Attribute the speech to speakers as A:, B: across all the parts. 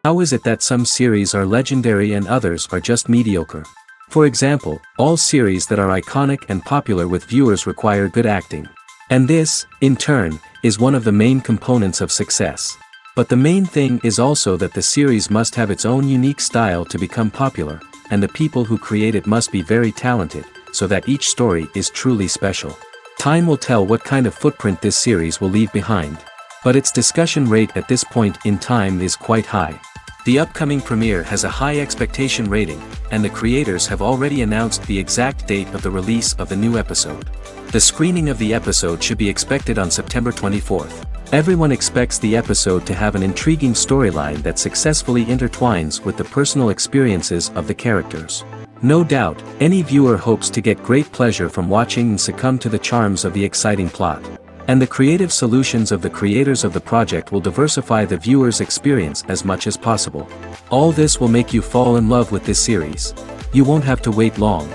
A: How is it that some series are legendary and others are just mediocre? For example, all series that are iconic and popular with viewers require good acting. And this, in turn, is one of the main components of success. But the main thing is also that the series must have its own unique style to become popular, and the people who create it must be very talented, so that each story is truly special. Time will tell what kind of footprint this series will leave behind. But its discussion rate at this point in time is quite high. The upcoming premiere has a high expectation rating, and the creators have already announced the exact date of the release of the new episode. The screening of the episode should be expected on September 24th. Everyone expects the episode to have an intriguing storyline that successfully intertwines with the personal experiences of the characters. No doubt, any viewer hopes to get great pleasure from watching and succumb to the charms of the exciting plot. And the creative solutions of the creators of the project will diversify the viewer's experience as much as possible. All this will make you fall in love with this series. You won't have to wait long.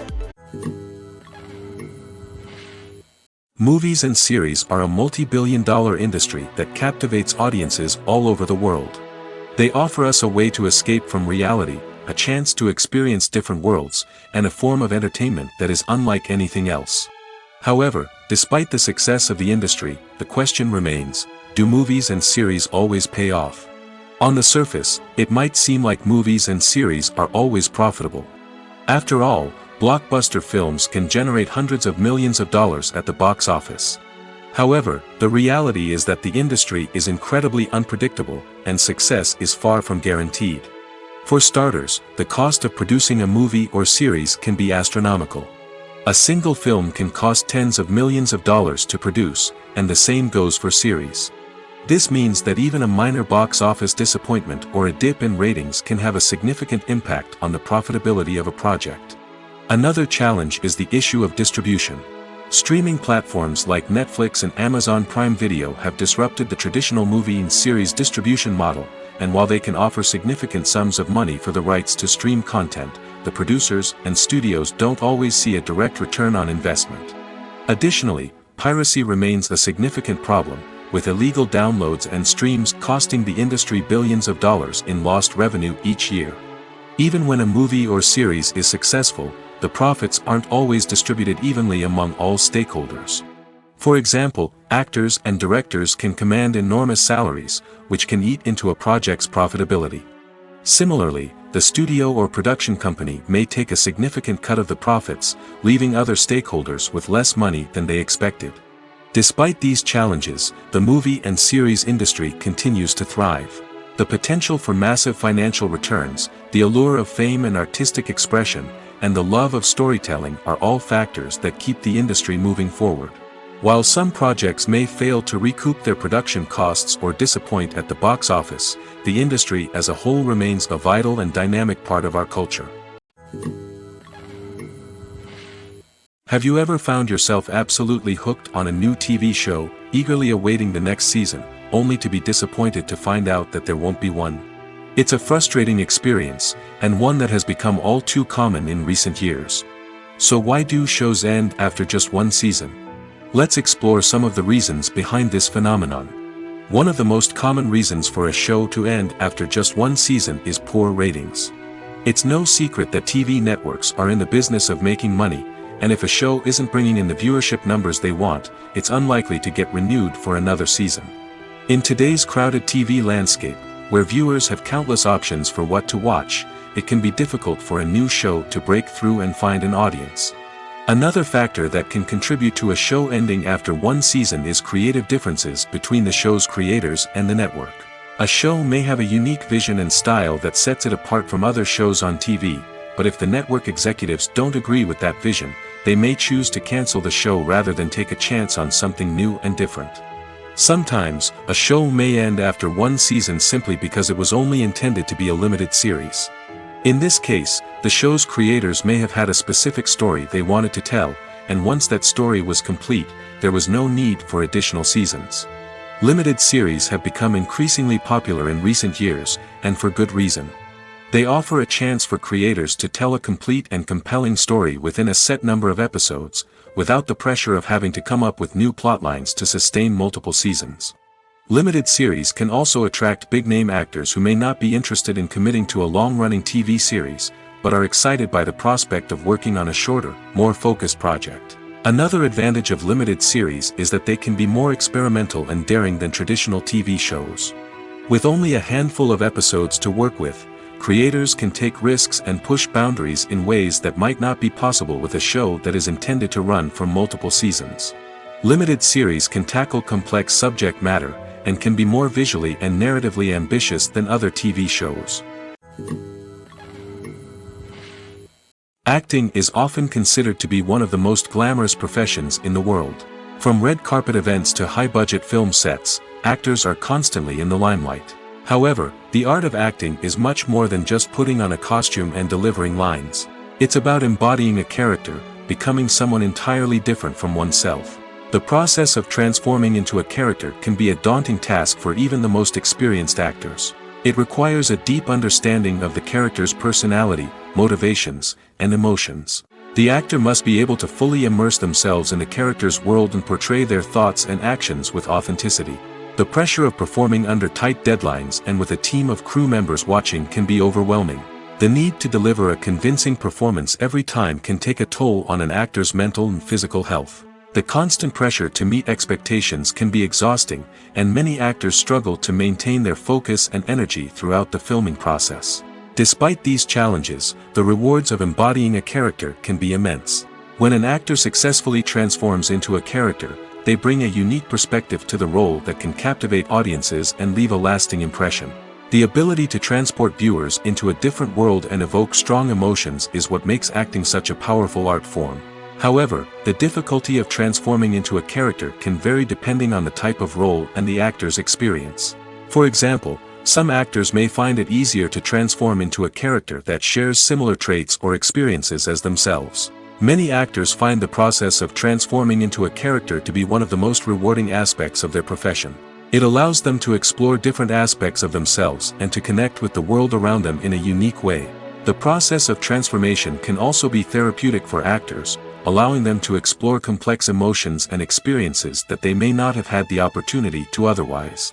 A: Movies and series are a multi-billion-dollar industry that captivates audiences all over the world. They offer us a way to escape from reality, a chance to experience different worlds, and a form of entertainment that is unlike anything else. However, despite the success of the industry, the question remains, do movies and series always pay off? On the surface, it might seem like movies and series are always profitable. After all, blockbuster films can generate hundreds of millions of dollars at the box office. However, the reality is that the industry is incredibly unpredictable, and success is far from guaranteed. For starters, the cost of producing a movie or series can be astronomical. A single film can cost tens of millions of dollars to produce, and the same goes for series. This means that even a minor box office disappointment or a dip in ratings can have a significant impact on the profitability of a project. Another challenge is the issue of distribution. Streaming platforms like Netflix and Amazon Prime Video have disrupted the traditional movie and series distribution model, and while they can offer significant sums of money for the rights to stream content, the producers and studios don't always see a direct return on investment. Additionally, piracy remains a significant problem, with illegal downloads and streams costing the industry billions of dollars in lost revenue each year. Even when a movie or series is successful, the profits aren't always distributed evenly among all stakeholders. For example, actors and directors can command enormous salaries, which can eat into a project's profitability. Similarly, the studio or production company may take a significant cut of the profits, leaving other stakeholders with less money than they expected. Despite these challenges, the movie and series industry continues to thrive. The potential for massive financial returns, the allure of fame and artistic expression, and the love of storytelling are all factors that keep the industry moving forward. While some projects may fail to recoup their production costs or disappoint at the box office, the industry as a whole remains a vital and dynamic part of our culture. Have you ever found yourself absolutely hooked on a new TV show, eagerly awaiting the next season, only to be disappointed to find out that there won't be one? It's a frustrating experience, and one that has become all too common in recent years. So why do shows end after just one season? Let's explore some of the reasons behind this phenomenon. One of the most common reasons for a show to end after just one season is poor ratings. It's no secret that TV networks are in the business of making money, and if a show isn't bringing in the viewership numbers they want, it's unlikely to get renewed for another season. In today's crowded TV landscape, where viewers have countless options for what to watch, it can be difficult for a new show to break through and find an audience. Another factor that can contribute to a show ending after one season is creative differences between the show's creators and the network. A show may have a unique vision and style that sets it apart from other shows on TV, but if the network executives don't agree with that vision, they may choose to cancel the show rather than take a chance on something new and different. Sometimes, a show may end after one season simply because it was only intended to be a limited series. In this case, the show's creators may have had a specific story they wanted to tell, and once that story was complete, there was no need for additional seasons. Limited series have become increasingly popular in recent years, and for good reason. They offer a chance for creators to tell a complete and compelling story within a set number of episodes, without the pressure of having to come up with new plotlines to sustain multiple seasons. Limited series can also attract big-name actors who may not be interested in committing to a long-running TV series, but are excited by the prospect of working on a shorter, more focused project. Another advantage of limited series is that they can be more experimental and daring than traditional TV shows. With only a handful of episodes to work with, creators can take risks and push boundaries in ways that might not be possible with a show that is intended to run for multiple seasons. Limited series can tackle complex subject matter, and can be more visually and narratively ambitious than other TV shows. Acting is often considered to be one of the most glamorous professions in the world. From red carpet events to high-budget film sets, actors are constantly in the limelight. However, the art of acting is much more than just putting on a costume and delivering lines. It's about embodying a character, becoming someone entirely different from oneself. The process of transforming into a character can be a daunting task for even the most experienced actors. It requires a deep understanding of the character's personality, motivations, and emotions. The actor must be able to fully immerse themselves in the character's world and portray their thoughts and actions with authenticity. The pressure of performing under tight deadlines and with a team of crew members watching can be overwhelming. The need to deliver a convincing performance every time can take a toll on an actor's mental and physical health. The constant pressure to meet expectations can be exhausting, and many actors struggle to maintain their focus and energy throughout the filming process. Despite these challenges, the rewards of embodying a character can be immense. When an actor successfully transforms into a character, they bring a unique perspective to the role that can captivate audiences and leave a lasting impression. The ability to transport viewers into a different world and evoke strong emotions is what makes acting such a powerful art form. However, the difficulty of transforming into a character can vary depending on the type of role and the actor's experience. For example, some actors may find it easier to transform into a character that shares similar traits or experiences as themselves. Many actors find the process of transforming into a character to be one of the most rewarding aspects of their profession. It allows them to explore different aspects of themselves and to connect with the world around them in a unique way. The process of transformation can also be therapeutic for actors, allowing them to explore complex emotions and experiences that they may not have had the opportunity to otherwise.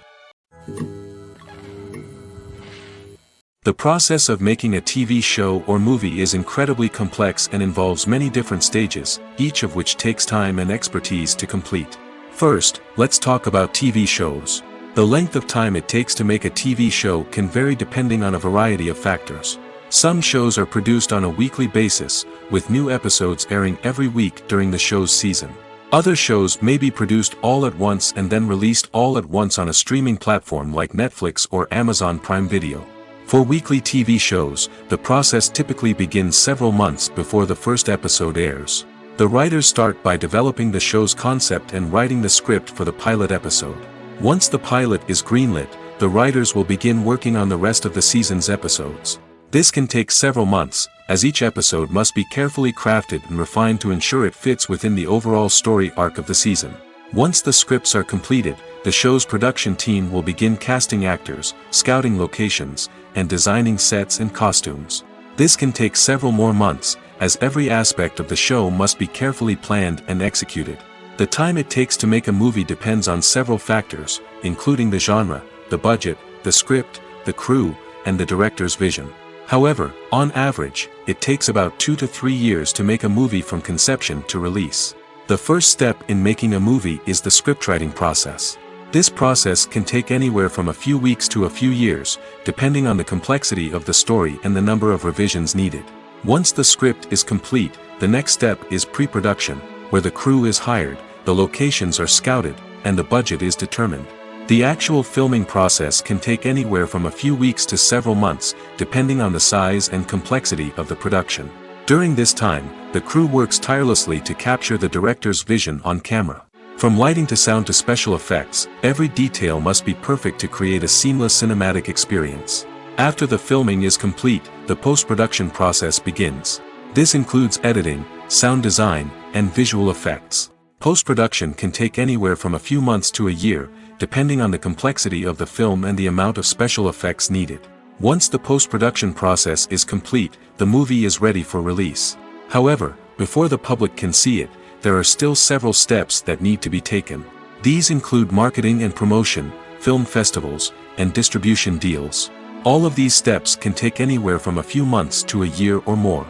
A: The process of making a TV show or movie is incredibly complex and involves many different stages, each of which takes time and expertise to complete. First, let's talk about TV shows. The length of time it takes to make a TV show can vary depending on a variety of factors. Some shows are produced on a weekly basis, with new episodes airing every week during the show's season. Other shows may be produced all at once and then released all at once on a streaming platform like Netflix or Amazon Prime Video. For weekly TV shows, the process typically begins several months before the first episode airs. The writers start by developing the show's concept and writing the script for the pilot episode. Once the pilot is greenlit, the writers will begin working on the rest of the season's episodes. This can take several months, as each episode must be carefully crafted and refined to ensure it fits within the overall story arc of the season. Once the scripts are completed, the show's production team will begin casting actors, scouting locations, and designing sets and costumes. This can take several more months, as every aspect of the show must be carefully planned and executed. The time it takes to make a movie depends on several factors, including the genre, the budget, the script, the crew, and the director's vision. However, on average, it takes about 2 to 3 years to make a movie from conception to release. The first step in making a movie is the scriptwriting process. This process can take anywhere from a few weeks to a few years, depending on the complexity of the story and the number of revisions needed. Once the script is complete, the next step is pre-production, where the crew is hired, the locations are scouted, and the budget is determined. The actual filming process can take anywhere from a few weeks to several months, depending on the size and complexity of the production. During this time, the crew works tirelessly to capture the director's vision on camera. From lighting to sound to special effects, every detail must be perfect to create a seamless cinematic experience. After the filming is complete, the post-production process begins. This includes editing, sound design, and visual effects. Post-production can take anywhere from a few months to a year, depending on the complexity of the film and the amount of special effects needed. Once the post-production process is complete, the movie is ready for release. However, before the public can see it, there are still several steps that need to be taken. These include marketing and promotion, film festivals, and distribution deals. All of these steps can take anywhere from a few months to a year or more.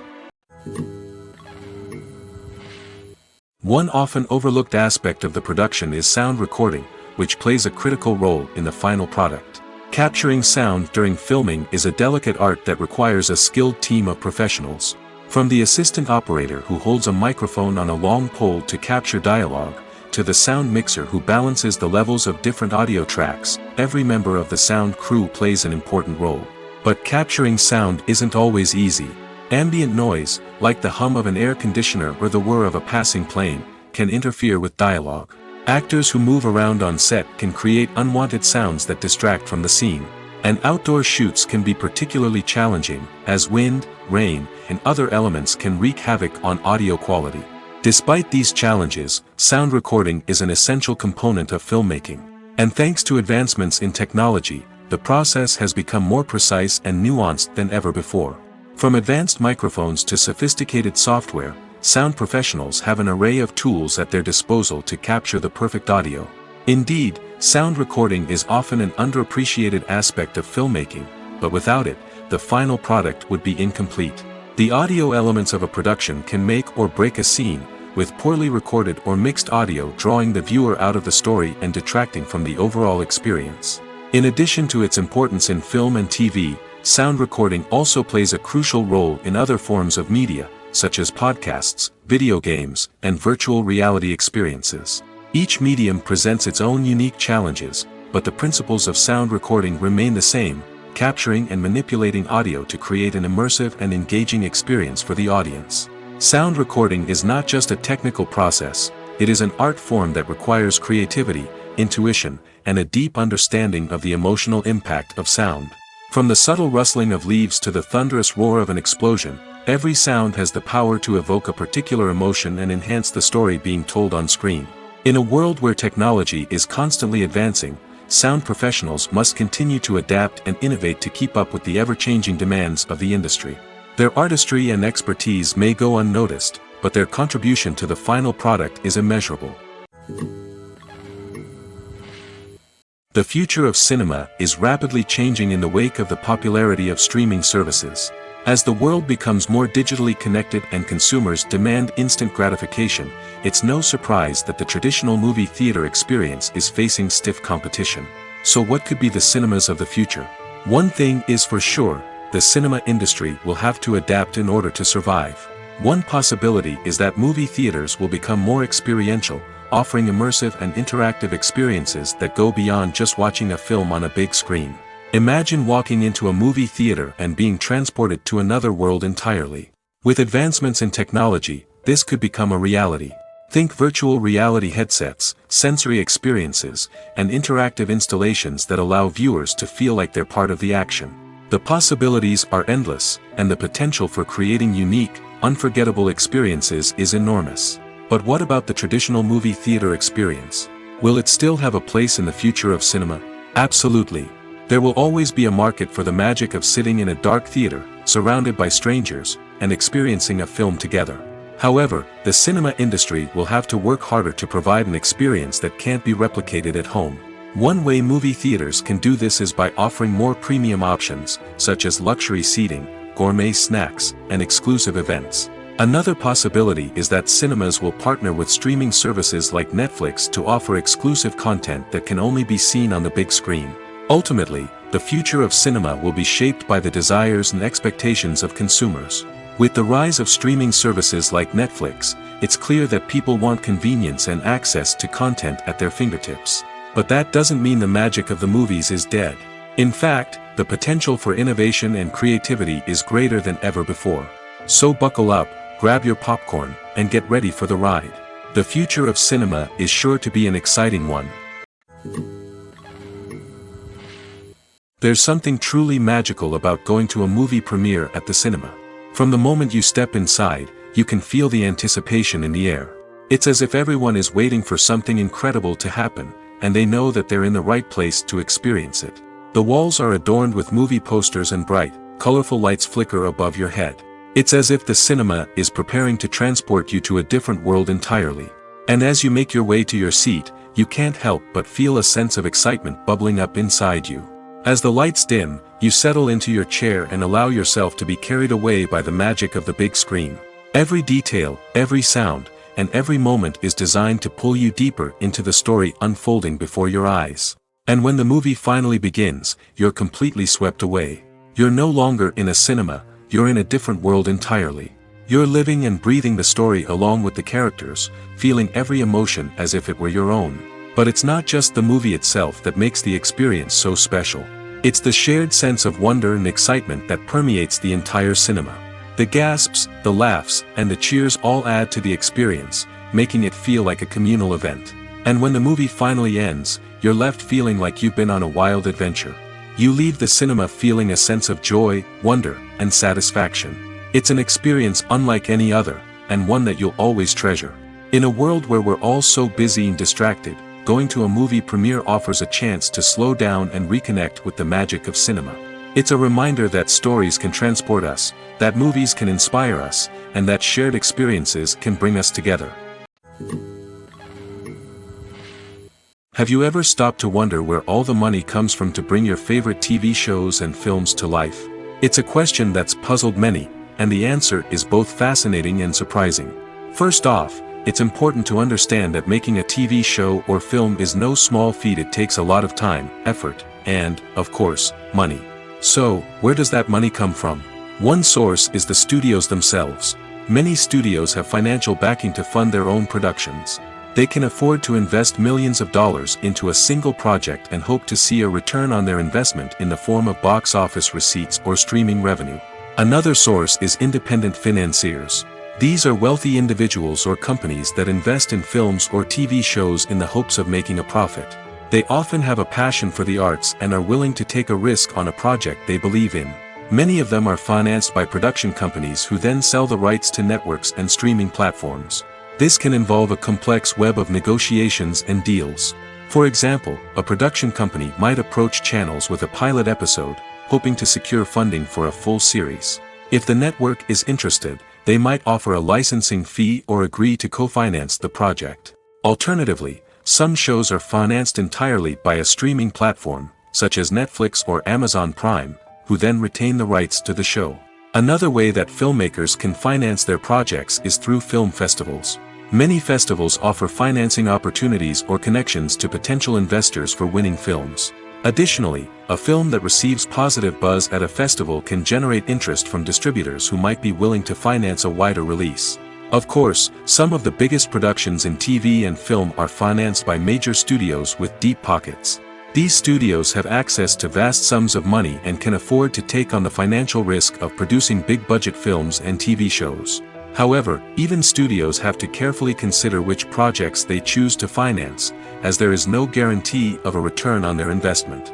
A: One often overlooked aspect of the production is sound recording, which plays a critical role in the final product. Capturing sound during filming is a delicate art that requires a skilled team of professionals. From the assistant operator who holds a microphone on a long pole to capture dialogue, to the sound mixer who balances the levels of different audio tracks, every member of the sound crew plays an important role. But capturing sound isn't always easy. Ambient noise, like the hum of an air conditioner or the whir of a passing plane, can interfere with dialogue. Actors who move around on set can create unwanted sounds that distract from the scene. And outdoor shoots can be particularly challenging, as wind, rain, and other elements can wreak havoc on audio quality. Despite these challenges, sound recording is an essential component of filmmaking. And thanks to advancements in technology, the process has become more precise and nuanced than ever before. From advanced microphones to sophisticated software, sound professionals have an array of tools at their disposal to capture the perfect audio. Indeed, sound recording is often an underappreciated aspect of filmmaking, but without it, the final product would be incomplete. The audio elements of a production can make or break a scene, with poorly recorded or mixed audio drawing the viewer out of the story and detracting from the overall experience. In addition to its importance in film and TV, sound recording also plays a crucial role in other forms of media, such as podcasts, video games, and virtual reality experiences. Each medium presents its own unique challenges, but the principles of sound recording remain the same, capturing and manipulating audio to create an immersive and engaging experience for the audience. Sound recording is not just a technical process, it is an art form that requires creativity, intuition, and a deep understanding of the emotional impact of sound. From the subtle rustling of leaves to the thunderous roar of an explosion, every sound has the power to evoke a particular emotion and enhance the story being told on screen. In a world where technology is constantly advancing, sound professionals must continue to adapt and innovate to keep up with the ever-changing demands of the industry. Their artistry and expertise may go unnoticed, but their contribution to the final product is immeasurable. The future of cinema is rapidly changing in the wake of the popularity of streaming services. As the world becomes more digitally connected and consumers demand instant gratification, it's no surprise that the traditional movie theater experience is facing stiff competition. So what could be the cinemas of the future? One thing is for sure, the cinema industry will have to adapt in order to survive. One possibility is that movie theaters will become more experiential, offering immersive and interactive experiences that go beyond just watching a film on a big screen. Imagine walking into a movie theater and being transported to another world entirely. With advancements in technology, this could become a reality. Think virtual reality headsets, sensory experiences, and interactive installations that allow viewers to feel like they're part of the action. The possibilities are endless, and the potential for creating unique, unforgettable experiences is enormous. But what about the traditional movie theater experience? Will it still have a place in the future of cinema? Absolutely. There will always be a market for the magic of sitting in a dark theater, surrounded by strangers, and experiencing a film together. However, the cinema industry will have to work harder to provide an experience that can't be replicated at home. One way movie theaters can do this is by offering more premium options, such as luxury seating, gourmet snacks, and exclusive events. Another possibility is that cinemas will partner with streaming services like Netflix to offer exclusive content that can only be seen on the big screen. Ultimately, the future of cinema will be shaped by the desires and expectations of consumers. With the rise of streaming services like Netflix, it's clear that people want convenience and access to content at their fingertips. But that doesn't mean the magic of the movies is dead. In fact, the potential for innovation and creativity is greater than ever before. So buckle up, grab your popcorn, and get ready for the ride. The future of cinema is sure to be an exciting one. There's something truly magical about going to a movie premiere at the cinema. From the moment you step inside, you can feel the anticipation in the air. It's as if everyone is waiting for something incredible to happen, and they know that they're in the right place to experience it. The walls are adorned with movie posters and bright, colorful lights flicker above your head. It's as if the cinema is preparing to transport you to a different world entirely. And as you make your way to your seat, you can't help but feel a sense of excitement bubbling up inside you. As the lights dim, you settle into your chair and allow yourself to be carried away by the magic of the big screen. Every detail, every sound, and every moment is designed to pull you deeper into the story unfolding before your eyes. And when the movie finally begins, you're completely swept away. You're no longer in a cinema, you're in a different world entirely. You're living and breathing the story along with the characters, feeling every emotion as if it were your own. But it's not just the movie itself that makes the experience so special. It's the shared sense of wonder and excitement that permeates the entire cinema. The gasps, the laughs, and the cheers all add to the experience, making it feel like a communal event. And when the movie finally ends, you're left feeling like you've been on a wild adventure. You leave the cinema feeling a sense of joy, wonder, and satisfaction. It's an experience unlike any other, and one that you'll always treasure. In a world where we're all so busy and distracted, going to a movie premiere offers a chance to slow down and reconnect with the magic of cinema. It's a reminder that stories can transport us, that movies can inspire us, and that shared experiences can bring us together. Have you ever stopped to wonder where all the money comes from to bring your favorite TV shows and films to life? It's a question that's puzzled many, and the answer is both fascinating and surprising. First off, it's important to understand that making a TV show or film is no small feat. It takes a lot of time, effort, and, of course, money. So, where does that money come from? One source is the studios themselves. Many studios have financial backing to fund their own productions. They can afford to invest millions of dollars into a single project and hope to see a return on their investment in the form of box office receipts or streaming revenue. Another source is independent financiers. These are wealthy individuals or companies that invest in films or TV shows in the hopes of making a profit. They often have a passion for the arts and are willing to take a risk on a project they believe in. Many of them are financed by production companies who then sell the rights to networks and streaming platforms. This can involve a complex web of negotiations and deals. For example, a production company might approach channels with a pilot episode, hoping to secure funding for a full series. If the network is interested, they might offer a licensing fee or agree to co-finance the project. Alternatively, some shows are financed entirely by a streaming platform, such as Netflix or Amazon Prime, who then retain the rights to the show. Another way that filmmakers can finance their projects is through film festivals. Many festivals offer financing opportunities or connections to potential investors for winning films. Additionally, a film that receives positive buzz at a festival can generate interest from distributors who might be willing to finance a wider release. Of course, some of the biggest productions in TV and film are financed by major studios with deep pockets. These studios have access to vast sums of money and can afford to take on the financial risk of producing big-budget films and TV shows. However, even studios have to carefully consider which projects they choose to finance, as there is no guarantee of a return on their investment.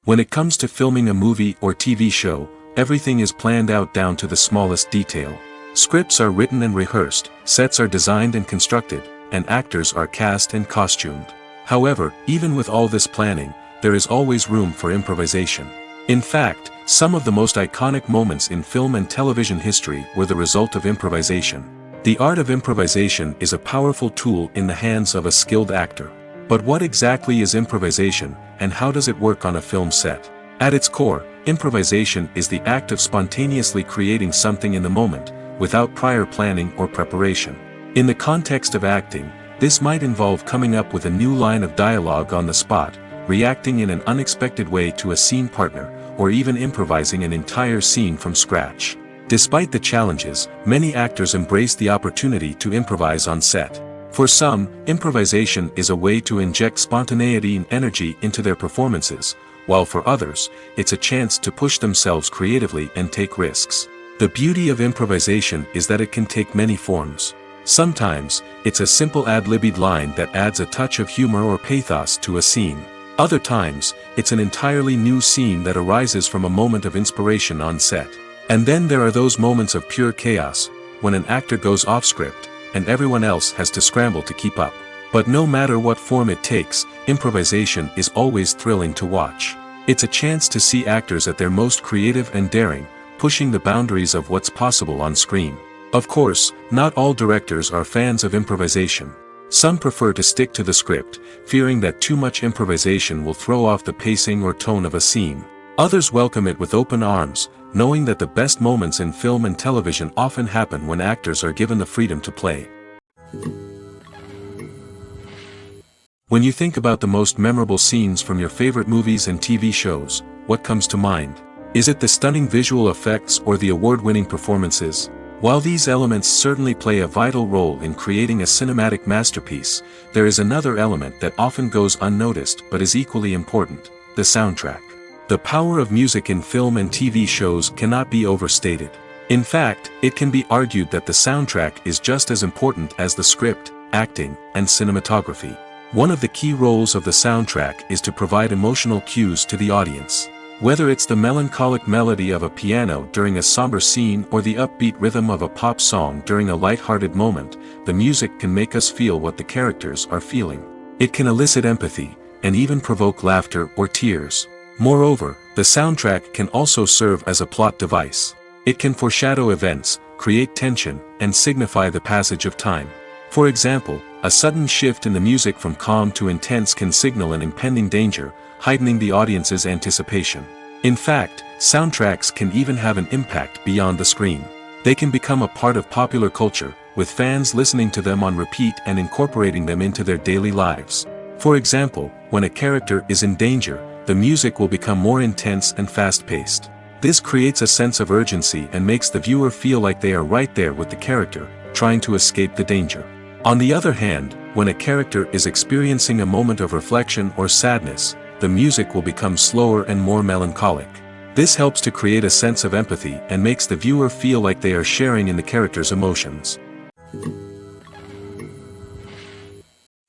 A: When it comes to filming a movie or TV show, everything is planned out down to the smallest detail. Scripts are written and rehearsed, sets are designed and constructed, and actors are cast and costumed. However, even with all this planning, there is always room for improvisation. In fact, some of the most iconic moments in film and television history were the result of improvisation. The art of improvisation is a powerful tool in the hands of a skilled actor. But what exactly is improvisation, and how does it work on a film set? At its core, improvisation is the act of spontaneously creating something in the moment, without prior planning or preparation. In the context of acting, this might involve coming up with a new line of dialogue on the spot, reacting in an unexpected way to a scene partner, or even improvising an entire scene from scratch. Despite the challenges, many actors embrace the opportunity to improvise on set. For some, improvisation is a way to inject spontaneity and energy into their performances, while for others, it's a chance to push themselves creatively and take risks. The beauty of improvisation is that it can take many forms. Sometimes, it's a simple ad-libbed line that adds a touch of humor or pathos to a scene. Other times, it's an entirely new scene that arises from a moment of inspiration on set. And then there are those moments of pure chaos, when an actor goes off script, and everyone else has to scramble to keep up. But no matter what form it takes, improvisation is always thrilling to watch. It's a chance to see actors at their most creative and daring, pushing the boundaries of what's possible on screen. Of course, not all directors are fans of improvisation. Some prefer to stick to the script, fearing that too much improvisation will throw off the pacing or tone of a scene. Others welcome it with open arms, knowing that the best moments in film and television often happen when actors are given the freedom to play. When you think about the most memorable scenes from your favorite movies and TV shows, what comes to mind? Is it the stunning visual effects or the award-winning performances? While these elements certainly play a vital role in creating a cinematic masterpiece, there is another element that often goes unnoticed but is equally important: the soundtrack. The power of music in film and TV shows cannot be overstated. In fact, it can be argued that the soundtrack is just as important as the script, acting, and cinematography. One of the key roles of the soundtrack is to provide emotional cues to the audience. Whether it's the melancholic melody of a piano during a somber scene or the upbeat rhythm of a pop song during a light-hearted moment, the music can make us feel what the characters are feeling. It can elicit empathy, and even provoke laughter or tears. Moreover, the soundtrack can also serve as a plot device. It can foreshadow events, create tension, and signify the passage of time. For example, a sudden shift in the music from calm to intense can signal an impending danger, heightening the audience's anticipation. In fact, soundtracks can even have an impact beyond the screen. They can become a part of popular culture, with fans listening to them on repeat and incorporating them into their daily lives. For example, when a character is in danger, the music will become more intense and fast-paced. This creates a sense of urgency and makes the viewer feel like they are right there with the character, trying to escape the danger. On the other hand, when a character is experiencing a moment of reflection or sadness, the music will become slower and more melancholic. This helps to create a sense of empathy and makes the viewer feel like they are sharing in the character's emotions.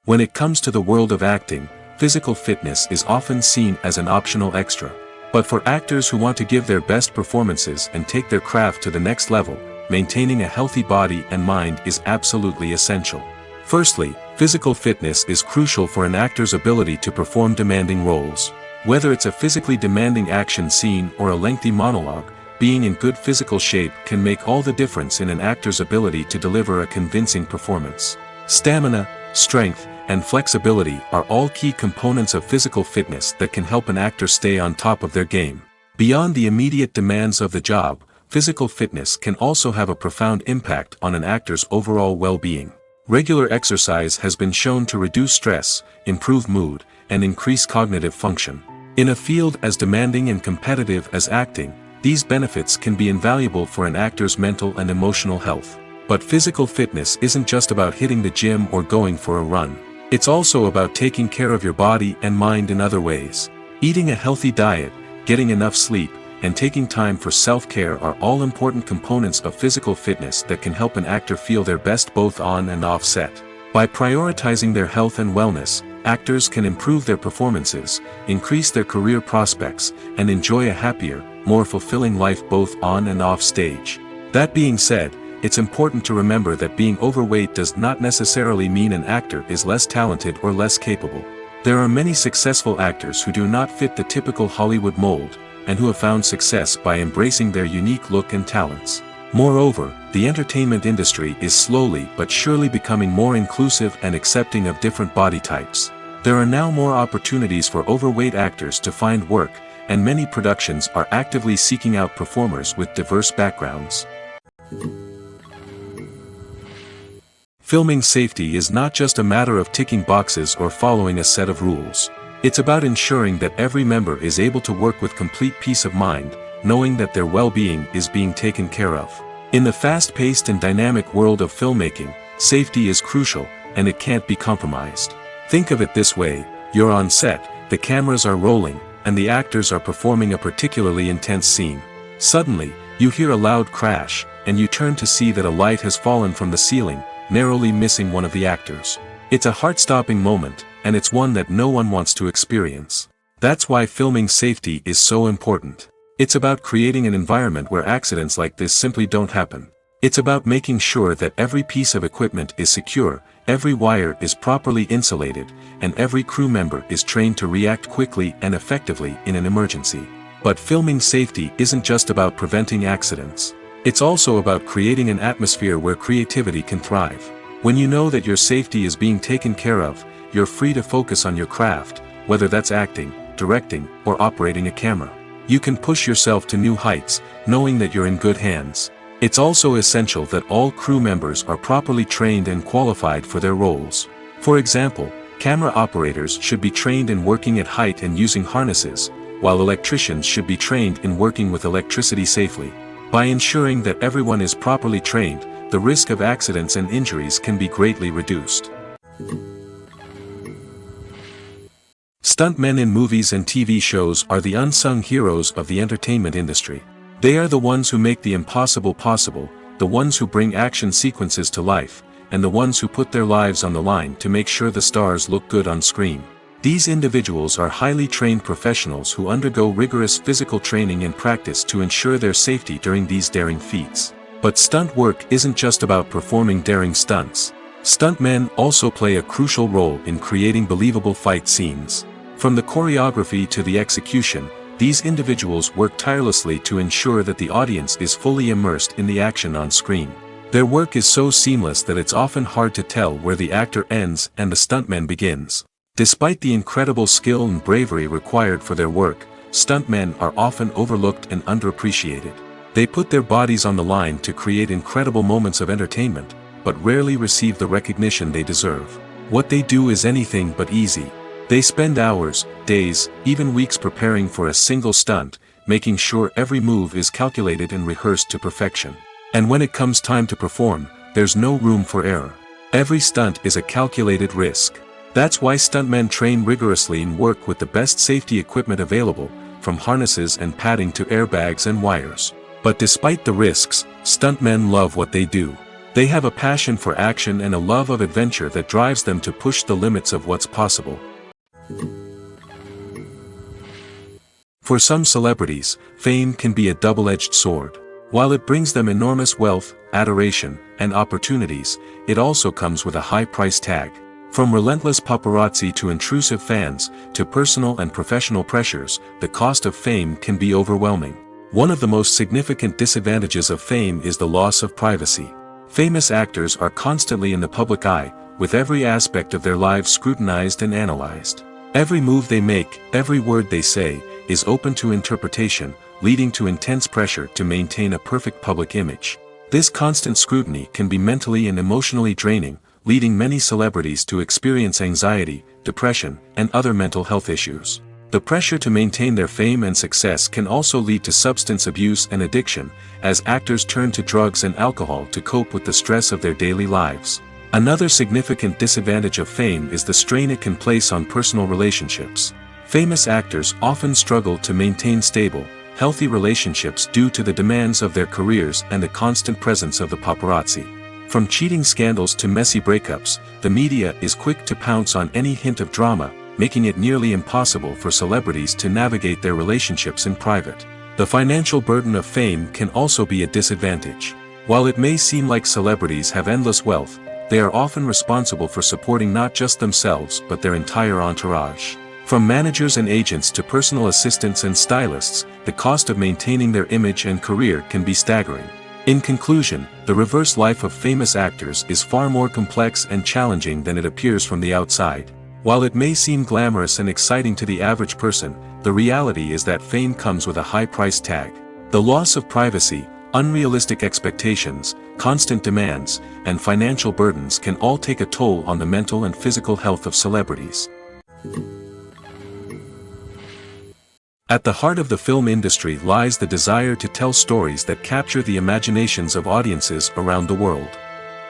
A: When it comes to the world of acting, physical fitness is often seen as an optional extra. But for actors who want to give their best performances and take their craft to the next level, maintaining a healthy body and mind is absolutely essential. Firstly, physical fitness is crucial for an actor's ability to perform demanding roles. Whether it's a physically demanding action scene or a lengthy monologue, being in good physical shape can make all the difference in an actor's ability to deliver a convincing performance. Stamina, strength, and flexibility are all key components of physical fitness that can help an actor stay on top of their game. Beyond the immediate demands of the job, physical fitness can also have a profound impact on an actor's overall well-being. Regular exercise has been shown to reduce stress, improve mood, and increase cognitive function. In a field as demanding and competitive as acting, these benefits can be invaluable for an actor's mental and emotional health. But physical fitness isn't just about hitting the gym or going for a run. It's also about taking care of your body and mind in other ways. Eating a healthy diet, getting enough sleep, and taking time for self-care are all important components of physical fitness that can help an actor feel their best both on and off set. By prioritizing their health and wellness, actors can improve their performances, increase their career prospects, and enjoy a happier, more fulfilling life both on and off stage. That being said, it's important to remember that being overweight does not necessarily mean an actor is less talented or less capable. There are many successful actors who do not fit the typical Hollywood mold, and who have found success by embracing their unique look and talents. Moreover, the entertainment industry is slowly but surely becoming more inclusive and accepting of different body types. There are now more opportunities for overweight actors to find work, and many productions are actively seeking out performers with diverse backgrounds. Filming safety is not just a matter of ticking boxes or following a set of rules. It's about ensuring that every member is able to work with complete peace of mind, knowing that their well-being is being taken care of. In the fast-paced and dynamic world of filmmaking, safety is crucial, and it can't be compromised. Think of it this way: you're on set, the cameras are rolling, and the actors are performing a particularly intense scene. Suddenly, you hear a loud crash, and you turn to see that a light has fallen from the ceiling, narrowly missing one of the actors. It's a heart-stopping moment, and it's one that no one wants to experience. That's why filming safety is so important. It's about creating an environment where accidents like this simply don't happen. It's about making sure that every piece of equipment is secure, every wire is properly insulated, and every crew member is trained to react quickly and effectively in an emergency. But filming safety isn't just about preventing accidents. It's also about creating an atmosphere where creativity can thrive. When you know that your safety is being taken care of, you're free to focus on your craft, whether that's acting, directing, or operating a camera. You can push yourself to new heights, knowing that you're in good hands. It's also essential that all crew members are properly trained and qualified for their roles. For example, camera operators should be trained in working at height and using harnesses, while electricians should be trained in working with electricity safely. By ensuring that everyone is properly trained, the risk of accidents and injuries can be greatly reduced. Stuntmen in movies and TV shows are the unsung heroes of the entertainment industry. They are the ones who make the impossible possible, the ones who bring action sequences to life, and the ones who put their lives on the line to make sure the stars look good on screen. These individuals are highly trained professionals who undergo rigorous physical training and practice to ensure their safety during these daring feats. But stunt work isn't just about performing daring stunts. Stuntmen also play a crucial role in creating believable fight scenes. From the choreography to the execution, these individuals work tirelessly to ensure that the audience is fully immersed in the action on screen. Their work is so seamless that it's often hard to tell where the actor ends and the stuntman begins. Despite the incredible skill and bravery required for their work, stuntmen are often overlooked and underappreciated. They put their bodies on the line to create incredible moments of entertainment, but rarely receive the recognition they deserve. What they do is anything but easy. They spend hours, days, even weeks preparing for a single stunt, making sure every move is calculated and rehearsed to perfection. And when it comes time to perform, there's no room for error. Every stunt is a calculated risk. That's why stuntmen train rigorously and work with the best safety equipment available, from harnesses and padding to airbags and wires. But despite the risks, stuntmen love what they do. They have a passion for action and a love of adventure that drives them to push the limits of what's possible. For some celebrities, fame can be a double-edged sword. While it brings them enormous wealth, adoration, and opportunities, it also comes with a high price tag. From relentless paparazzi to intrusive fans, to personal and professional pressures, the cost of fame can be overwhelming. One of the most significant disadvantages of fame is the loss of privacy. Famous actors are constantly in the public eye, with every aspect of their lives scrutinized and analyzed. Every move they make, every word they say, is open to interpretation, leading to intense pressure to maintain a perfect public image. This constant scrutiny can be mentally and emotionally draining, leading many celebrities to experience anxiety, depression, and other mental health issues. The pressure to maintain their fame and success can also lead to substance abuse and addiction, as actors turn to drugs and alcohol to cope with the stress of their daily lives. Another significant disadvantage of fame is the strain it can place on personal relationships. Famous actors often struggle to maintain stable, healthy relationships due to the demands of their careers and the constant presence of the paparazzi. From cheating scandals to messy breakups, the media is quick to pounce on any hint of drama, making it nearly impossible for celebrities to navigate their relationships in private. The financial burden of fame can also be a disadvantage. While it may seem like celebrities have endless wealth, they are often responsible for supporting not just themselves but their entire entourage. From managers and agents to personal assistants and stylists, the cost of maintaining their image and career can be staggering. In conclusion, the reverse life of famous actors is far more complex and challenging than it appears from the outside. While it may seem glamorous and exciting to the average person, the reality is that fame comes with a high price tag. The loss of privacy, unrealistic expectations, constant demands, and financial burdens can all take a toll on the mental and physical health of celebrities. At the heart of the film industry lies the desire to tell stories that capture the imaginations of audiences around the world.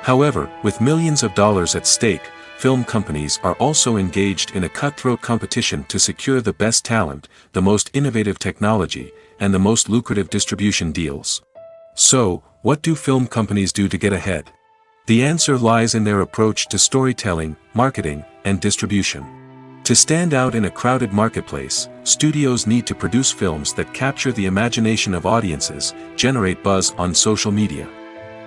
A: However, with millions of dollars at stake, film companies are also engaged in a cutthroat competition to secure the best talent, the most innovative technology, and the most lucrative distribution deals. So, what do film companies do to get ahead? The answer lies in their approach to storytelling, marketing, and distribution. To stand out in a crowded marketplace, studios need to produce films that capture the imagination of audiences, generate buzz on social media.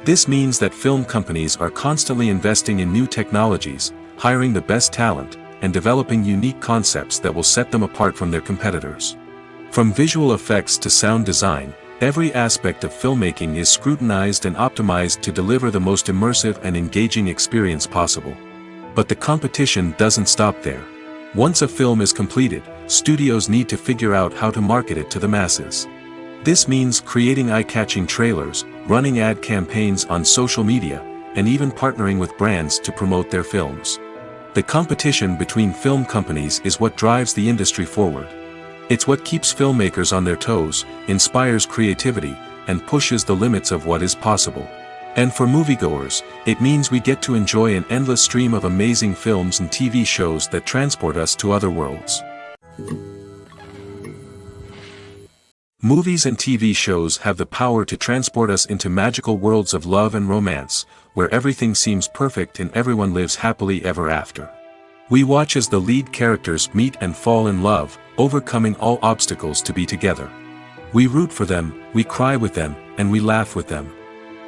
A: This means that film companies are constantly investing in new technologies, hiring the best talent, and developing unique concepts that will set them apart from their competitors. From visual effects to sound design, Every aspect of filmmaking is scrutinized and optimized to deliver the most immersive and engaging experience possible. But the competition doesn't stop there. Once a film is completed, studios need to figure out how to market it to the masses. This means creating eye-catching trailers, running ad campaigns on social media, and even partnering with brands to promote their films. The competition between film companies is what drives the industry forward. It's what keeps filmmakers on their toes, inspires creativity, and pushes the limits of what is possible. And for moviegoers, it means we get to enjoy an endless stream of amazing films and TV shows that transport us to other worlds. Movies and TV shows have the power to transport us into magical worlds of love and romance, where everything seems perfect and everyone lives happily ever after. We watch as the lead characters meet and fall in love, overcoming all obstacles to be together. We root for them, we cry with them, and we laugh with them.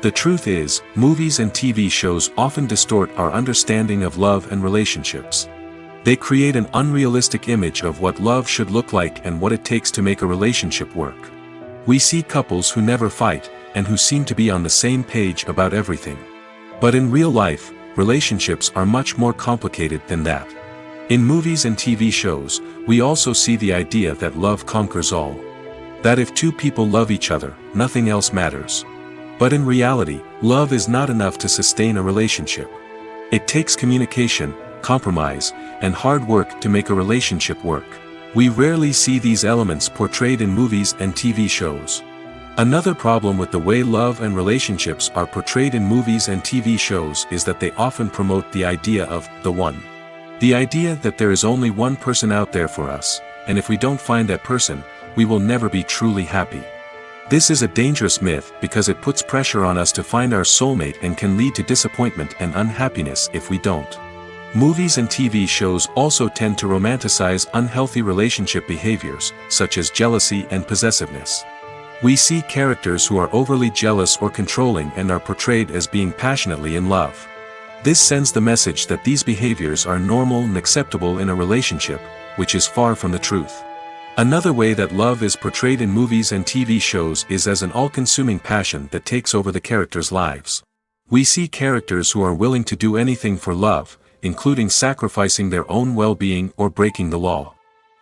A: The truth is, movies and TV shows often distort our understanding of love and relationships. They create an unrealistic image of what love should look like and what it takes to make a relationship work. We see couples who never fight, and who seem to be on the same page about everything. But in real life, relationships are much more complicated than that. In movies and TV shows, we also see the idea that love conquers all. That if two people love each other, nothing else matters. But in reality, love is not enough to sustain a relationship. It takes communication, compromise, and hard work to make a relationship work. We rarely see these elements portrayed in movies and TV shows. Another problem with the way love and relationships are portrayed in movies and TV shows is that they often promote the idea of the one. The idea that there is only one person out there for us, and if we don't find that person, we will never be truly happy. This is a dangerous myth because it puts pressure on us to find our soulmate and can lead to disappointment and unhappiness if we don't. Movies and TV shows also tend to romanticize unhealthy relationship behaviors, such as jealousy and possessiveness. We see characters who are overly jealous or controlling and are portrayed as being passionately in love. This sends the message that these behaviors are normal and acceptable in a relationship, which is far from the truth. Another way that love is portrayed in movies and TV shows is as an all-consuming passion that takes over the characters' lives. We see characters who are willing to do anything for love, including sacrificing their own well-being or breaking the law.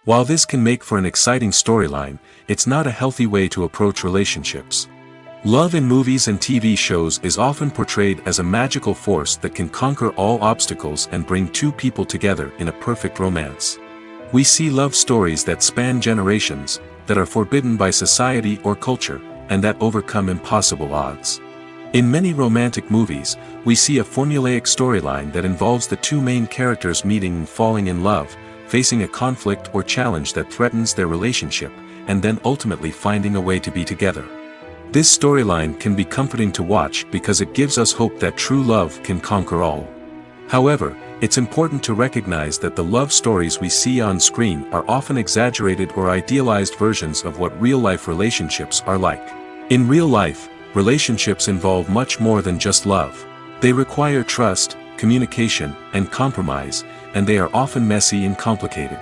A: While this can make for an exciting storyline, it's not a healthy way to approach relationships. Love in movies and TV shows is often portrayed as a magical force that can conquer all obstacles and bring two people together in a perfect romance. We see love stories that span generations, that are forbidden by society or culture, and that overcome impossible odds. In many romantic movies, we see a formulaic storyline that involves the two main characters meeting and falling in love, facing a conflict or challenge that threatens their relationship, and then ultimately finding a way to be together. This storyline can be comforting to watch because it gives us hope that true love can conquer all. However, it's important to recognize that the love stories we see on screen are often exaggerated or idealized versions of what real-life relationships are like. In real life, relationships involve much more than just love. They require trust, communication, and compromise, and they are often messy and complicated.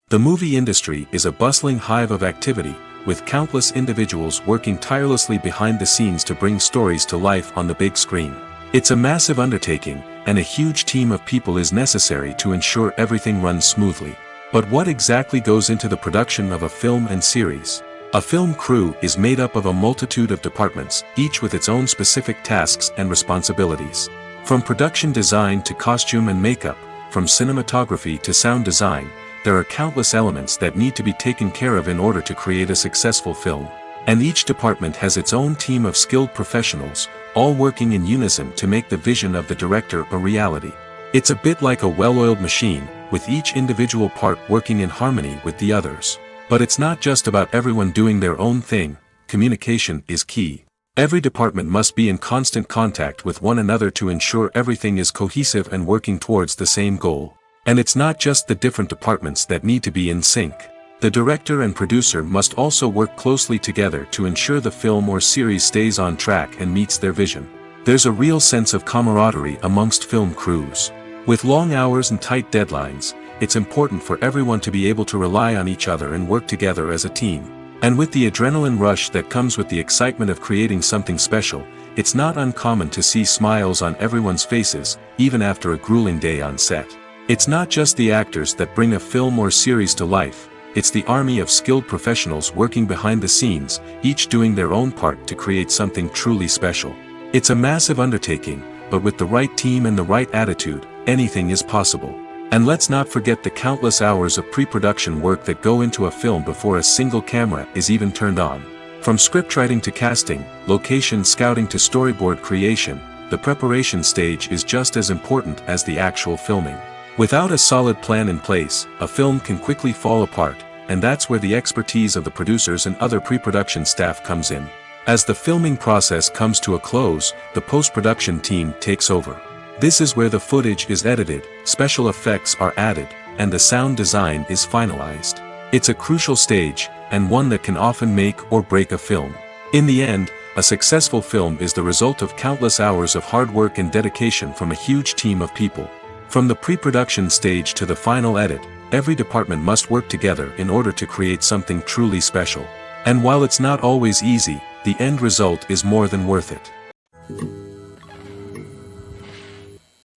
A: The movie industry is a bustling hive of activity, with countless individuals working tirelessly behind the scenes to bring stories to life on the big screen. It's a massive undertaking, and a huge team of people is necessary to ensure everything runs smoothly. But what exactly goes into the production of a film and series? A film crew is made up of a multitude of departments, each with its own specific tasks and responsibilities. From production design to costume and makeup, from cinematography to sound design, there are countless elements that need to be taken care of in order to create a successful film. And each department has its own team of skilled professionals, all working in unison to make the vision of the director a reality. It's a bit like a well-oiled machine, with each individual part working in harmony with the others. But it's not just about everyone doing their own thing. Communication is key. Every department must be in constant contact with one another to ensure everything is cohesive and working towards the same goal. And it's not just the different departments that need to be in sync. The director and producer must also work closely together to ensure the film or series stays on track and meets their vision. There's a real sense of camaraderie amongst film crews. With long hours and tight deadlines, it's important for everyone to be able to rely on each other and work together as a team. And with the adrenaline rush that comes with the excitement of creating something special, it's not uncommon to see smiles on everyone's faces, even after a grueling day on set. It's not just the actors that bring a film or series to life, it's the army of skilled professionals working behind the scenes, each doing their own part to create something truly special. It's a massive undertaking, but with the right team and the right attitude, anything is possible. And let's not forget the countless hours of pre-production work that go into a film before a single camera is even turned on. From scriptwriting to casting, location scouting to storyboard creation, the preparation stage is just as important as the actual filming. Without a solid plan in place, a film can quickly fall apart, and that's where the expertise of the producers and other pre-production staff comes in. As the filming process comes to a close, the post-production team takes over. This is where the footage is edited, special effects are added, and the sound design is finalized. It's a crucial stage, and one that can often make or break a film. In the end, a successful film is the result of countless hours of hard work and dedication from a huge team of people. From the pre-production stage to the final edit, every department must work together in order to create something truly special. And while it's not always easy, the end result is more than worth it.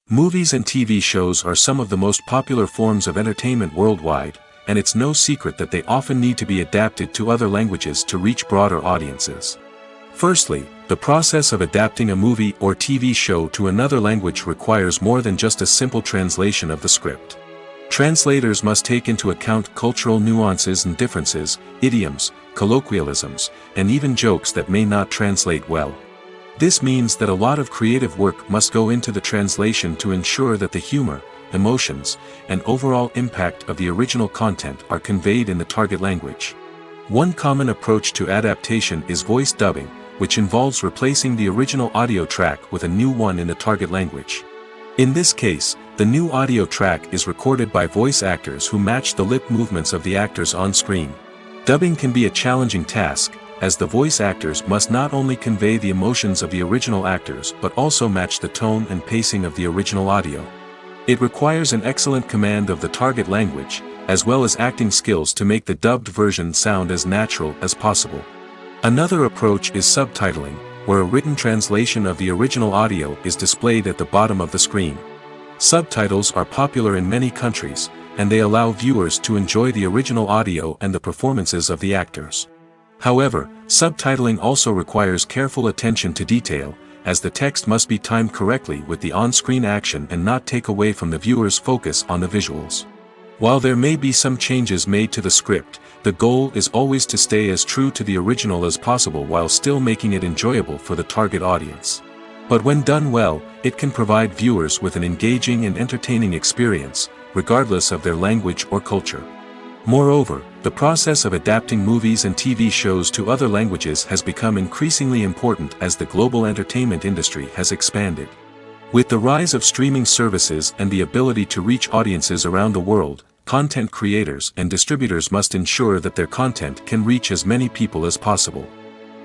A: Movies and TV shows are some of the most popular forms of entertainment worldwide, and it's no secret that they often need to be adapted to other languages to reach broader audiences. Firstly, the process of adapting a movie or TV show to another language requires more than just a simple translation of the script. Translators must take into account cultural nuances and differences, idioms, colloquialisms, and even jokes that may not translate well. This means that a lot of creative work must go into the translation to ensure that the humor, emotions, and overall impact of the original content are conveyed in the target language. One common approach to adaptation is voice dubbing, which involves replacing the original audio track with a new one in the target language. In this case, the new audio track is recorded by voice actors who match the lip movements of the actors on screen. Dubbing can be a challenging task, as the voice actors must not only convey the emotions of the original actors but also match the tone and pacing of the original audio. It requires an excellent command of the target language, as well as acting skills to make the dubbed version sound as natural as possible. Another approach is subtitling, where a written translation of the original audio is displayed at the bottom of the screen. Subtitles are popular in many countries, and they allow viewers to enjoy the original audio and the performances of the actors. However, subtitling also requires careful attention to detail, as the text must be timed correctly with the on-screen action and not take away from the viewer's focus on the visuals. While there may be some changes made to the script, the goal is always to stay as true to the original as possible while still making it enjoyable for the target audience. But when done well, it can provide viewers with an engaging and entertaining experience, regardless of their language or culture. Moreover, the process of adapting movies and TV shows to other languages has become increasingly important as the global entertainment industry has expanded. With the rise of streaming services and the ability to reach audiences around the world, content creators and distributors must ensure that their content can reach as many people as possible.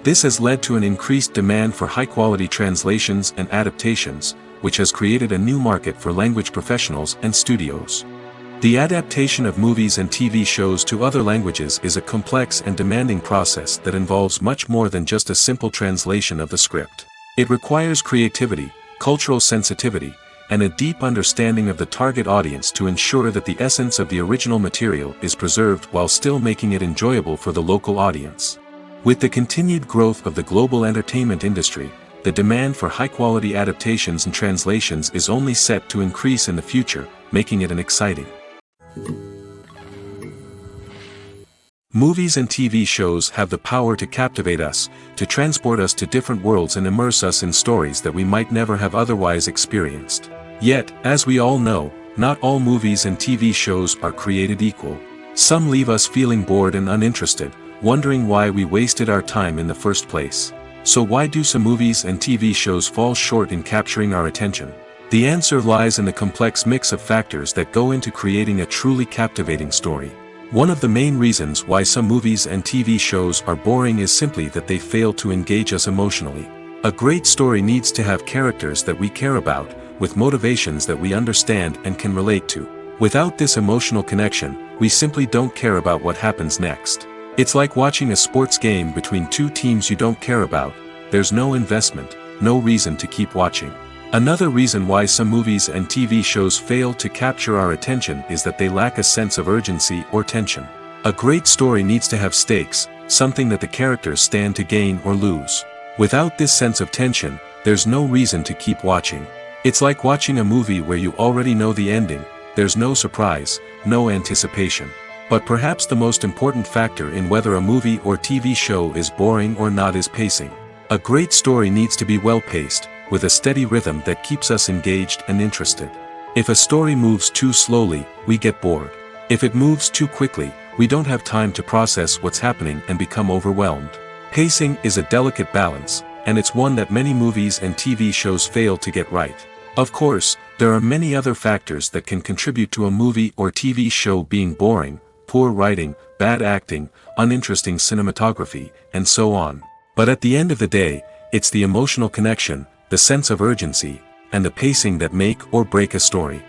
A: This has led to an increased demand for high-quality translations and adaptations, which has created a new market for language professionals and studios. The adaptation of movies and TV shows to other languages is a complex and demanding process that involves much more than just a simple translation of the script. It requires creativity, cultural sensitivity, and a deep understanding of the target audience to ensure that the essence of the original material is preserved while still making it enjoyable for the local audience. With the continued growth of the global entertainment industry, the demand for high-quality adaptations and translations is only set to increase in the future, making it an exciting. Movies and TV shows have the power to captivate us, to transport us to different worlds and immerse us in stories that we might never have otherwise experienced. Yet, as we all know, not all movies and TV shows are created equal. Some leave us feeling bored and uninterested, wondering why we wasted our time in the first place. So why do some movies and TV shows fall short in capturing our attention? The answer lies in the complex mix of factors that go into creating a truly captivating story. One of the main reasons why some movies and TV shows are boring is simply that they fail to engage us emotionally. A great story needs to have characters that we care about, with motivations that we understand and can relate to. Without this emotional connection, we simply don't care about what happens next. It's like watching a sports game between two teams you don't care about. There's no investment, no reason to keep watching. Another reason why some movies and TV shows fail to capture our attention is that they lack a sense of urgency or tension. A great story needs to have stakes, something that the characters stand to gain or lose. Without this sense of tension, there's no reason to keep watching. It's like watching a movie where you already know the ending. There's no surprise, no anticipation. But perhaps the most important factor in whether a movie or TV show is boring or not is pacing. A great story needs to be well-paced, with a steady rhythm that keeps us engaged and interested. If a story moves too slowly, we get bored. If it moves too quickly, we don't have time to process what's happening and become overwhelmed. Pacing is a delicate balance, and it's one that many movies and TV shows fail to get right. Of course, there are many other factors that can contribute to a movie or TV show being boring: poor writing, bad acting, uninteresting cinematography, and so on. But at the end of the day, it's the emotional connection, the sense of urgency, and the pacing that make or break a story.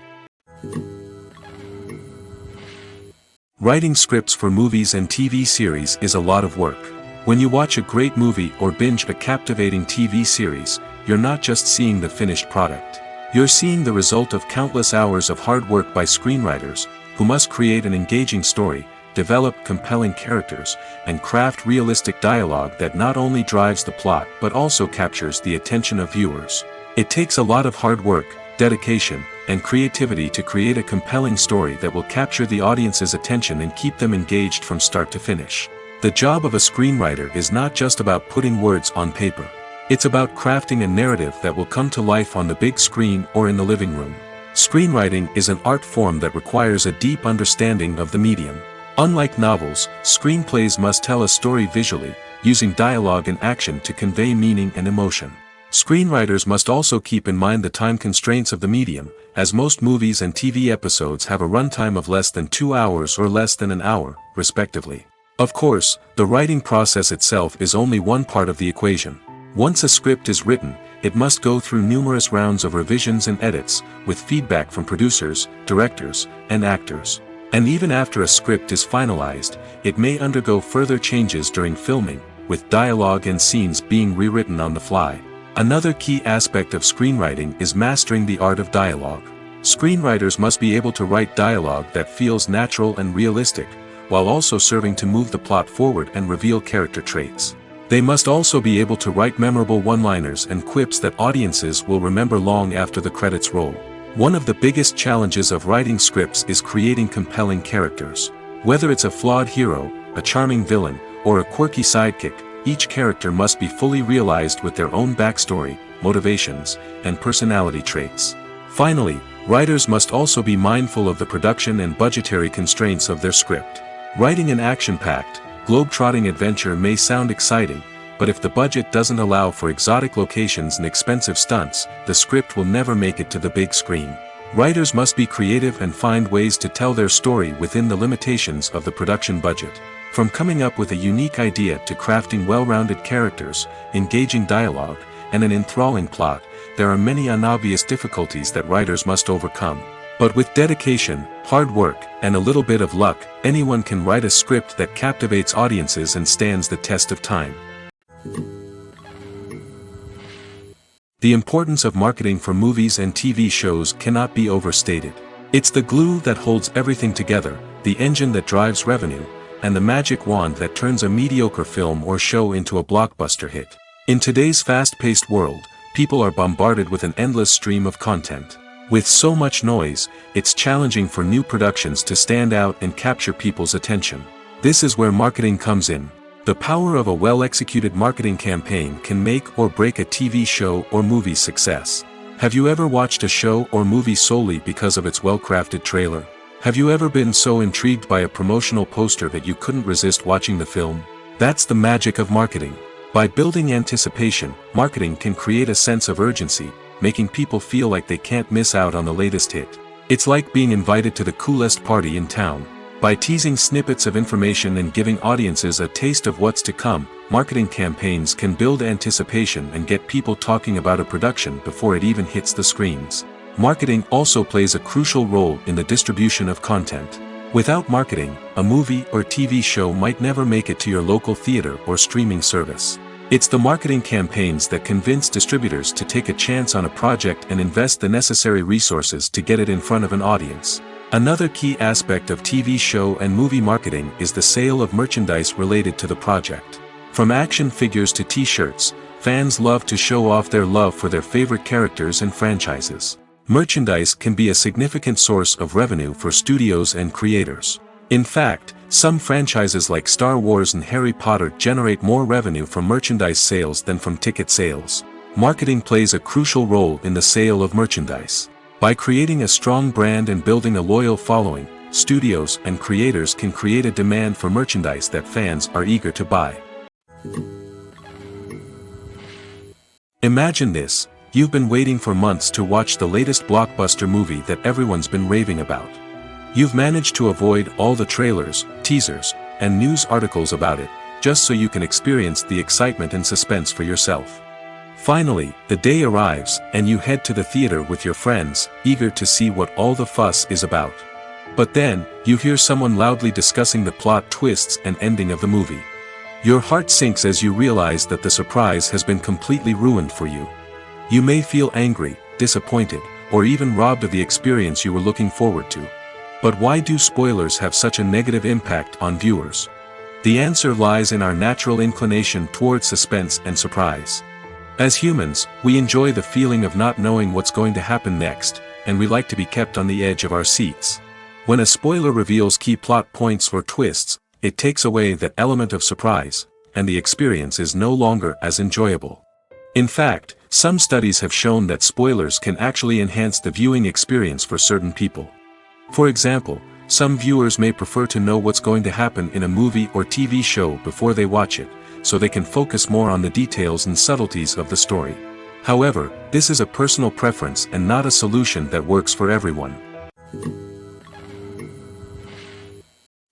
A: Writing scripts for movies and TV series is a lot of work. When you watch a great movie or binge a captivating TV series, you're not just seeing the finished product. You're seeing the result of countless hours of hard work by screenwriters, who must create an engaging story, develop compelling characters, and craft realistic dialogue that not only drives the plot but also captures the attention of viewers. It takes a lot of hard work, dedication, and creativity to create a compelling story that will capture the audience's attention and keep them engaged from start to finish. The job of a screenwriter is not just about putting words on paper. It's about crafting a narrative that will come to life on the big screen or in the living room. Screenwriting is an art form that requires a deep understanding of the medium. Unlike novels, screenplays must tell a story visually, using dialogue and action to convey meaning and emotion. Screenwriters must also keep in mind the time constraints of the medium, as most movies and TV episodes have a runtime of less than 2 hours or less than an hour, respectively. Of course, the writing process itself is only one part of the equation. Once a script is written, it must go through numerous rounds of revisions and edits, with feedback from producers, directors, and actors. And even after a script is finalized, it may undergo further changes during filming, with dialogue and scenes being rewritten on the fly. Another key aspect of screenwriting is mastering the art of dialogue. Screenwriters must be able to write dialogue that feels natural and realistic, while also serving to move the plot forward and reveal character traits. They must also be able to write memorable one-liners and quips that audiences will remember long after the credits roll. One of the biggest challenges of writing scripts is creating compelling characters. Whether it's a flawed hero, a charming villain, or a quirky sidekick, each character must be fully realized with their own backstory, motivations, and personality traits. Finally, writers must also be mindful of the production and budgetary constraints of their script. Writing an action-packed, globe-trotting adventure may sound exciting, but if the budget doesn't allow for exotic locations and expensive stunts, the script will never make it to the big screen. Writers must be creative and find ways to tell their story within the limitations of the production budget. From coming up with a unique idea to crafting well-rounded characters, engaging dialogue, and an enthralling plot, there are many unobvious difficulties that writers must overcome. But with dedication, hard work, and a little bit of luck, anyone can write a script that captivates audiences and stands the test of time. The importance of marketing for movies and TV shows cannot be overstated. It's the glue that holds everything together, the engine that drives revenue, and the magic wand that turns a mediocre film or show into a blockbuster hit. In today's fast-paced world, people are bombarded with an endless stream of content. With so much noise, it's challenging for new productions to stand out and capture people's attention. This is where marketing comes in. The power of a well-executed marketing campaign can make or break a TV show or movie's success. Have you ever watched a show or movie solely because of its well-crafted trailer? Have you ever been so intrigued by a promotional poster that you couldn't resist watching the film? That's the magic of marketing. By building anticipation, marketing can create a sense of urgency, making people feel like they can't miss out on the latest hit. It's like being invited to the coolest party in town. By teasing snippets of information and giving audiences a taste of what's to come, marketing campaigns can build anticipation and get people talking about a production before it even hits the screens. Marketing also plays a crucial role in the distribution of content. Without marketing, a movie or TV show might never make it to your local theater or streaming service. It's the marketing campaigns that convince distributors to take a chance on a project and invest the necessary resources to get it in front of an audience. Another key aspect of TV show and movie marketing is the sale of merchandise related to the project. From action figures to t-shirts, fans love to show off their love for their favorite characters and franchises. Merchandise can be a significant source of revenue for studios and creators. In fact, some franchises like Star Wars and Harry Potter generate more revenue from merchandise sales than from ticket sales. Marketing plays a crucial role in the sale of merchandise. By creating a strong brand and building a loyal following, studios and creators can create a demand for merchandise that fans are eager to buy. Imagine this. You've been waiting for months to watch the latest blockbuster movie that everyone's been raving about. You've managed to avoid all the trailers, teasers, and news articles about it, just so you can experience the excitement and suspense for yourself. Finally, the day arrives, and you head to the theater with your friends, eager to see what all the fuss is about. But then, you hear someone loudly discussing the plot twists and ending of the movie. Your heart sinks as you realize that the surprise has been completely ruined for you. You may feel angry, disappointed, or even robbed of the experience you were looking forward to. But why do spoilers have such a negative impact on viewers? The answer lies in our natural inclination towards suspense and surprise. As humans, we enjoy the feeling of not knowing what's going to happen next, and we like to be kept on the edge of our seats. When a spoiler reveals key plot points or twists, it takes away that element of surprise, and the experience is no longer as enjoyable. In fact, some studies have shown that spoilers can actually enhance the viewing experience for certain people. For example, some viewers may prefer to know what's going to happen in a movie or TV show before they watch it, so they can focus more on the details and subtleties of the story. However, this is a personal preference and not a solution that works for everyone.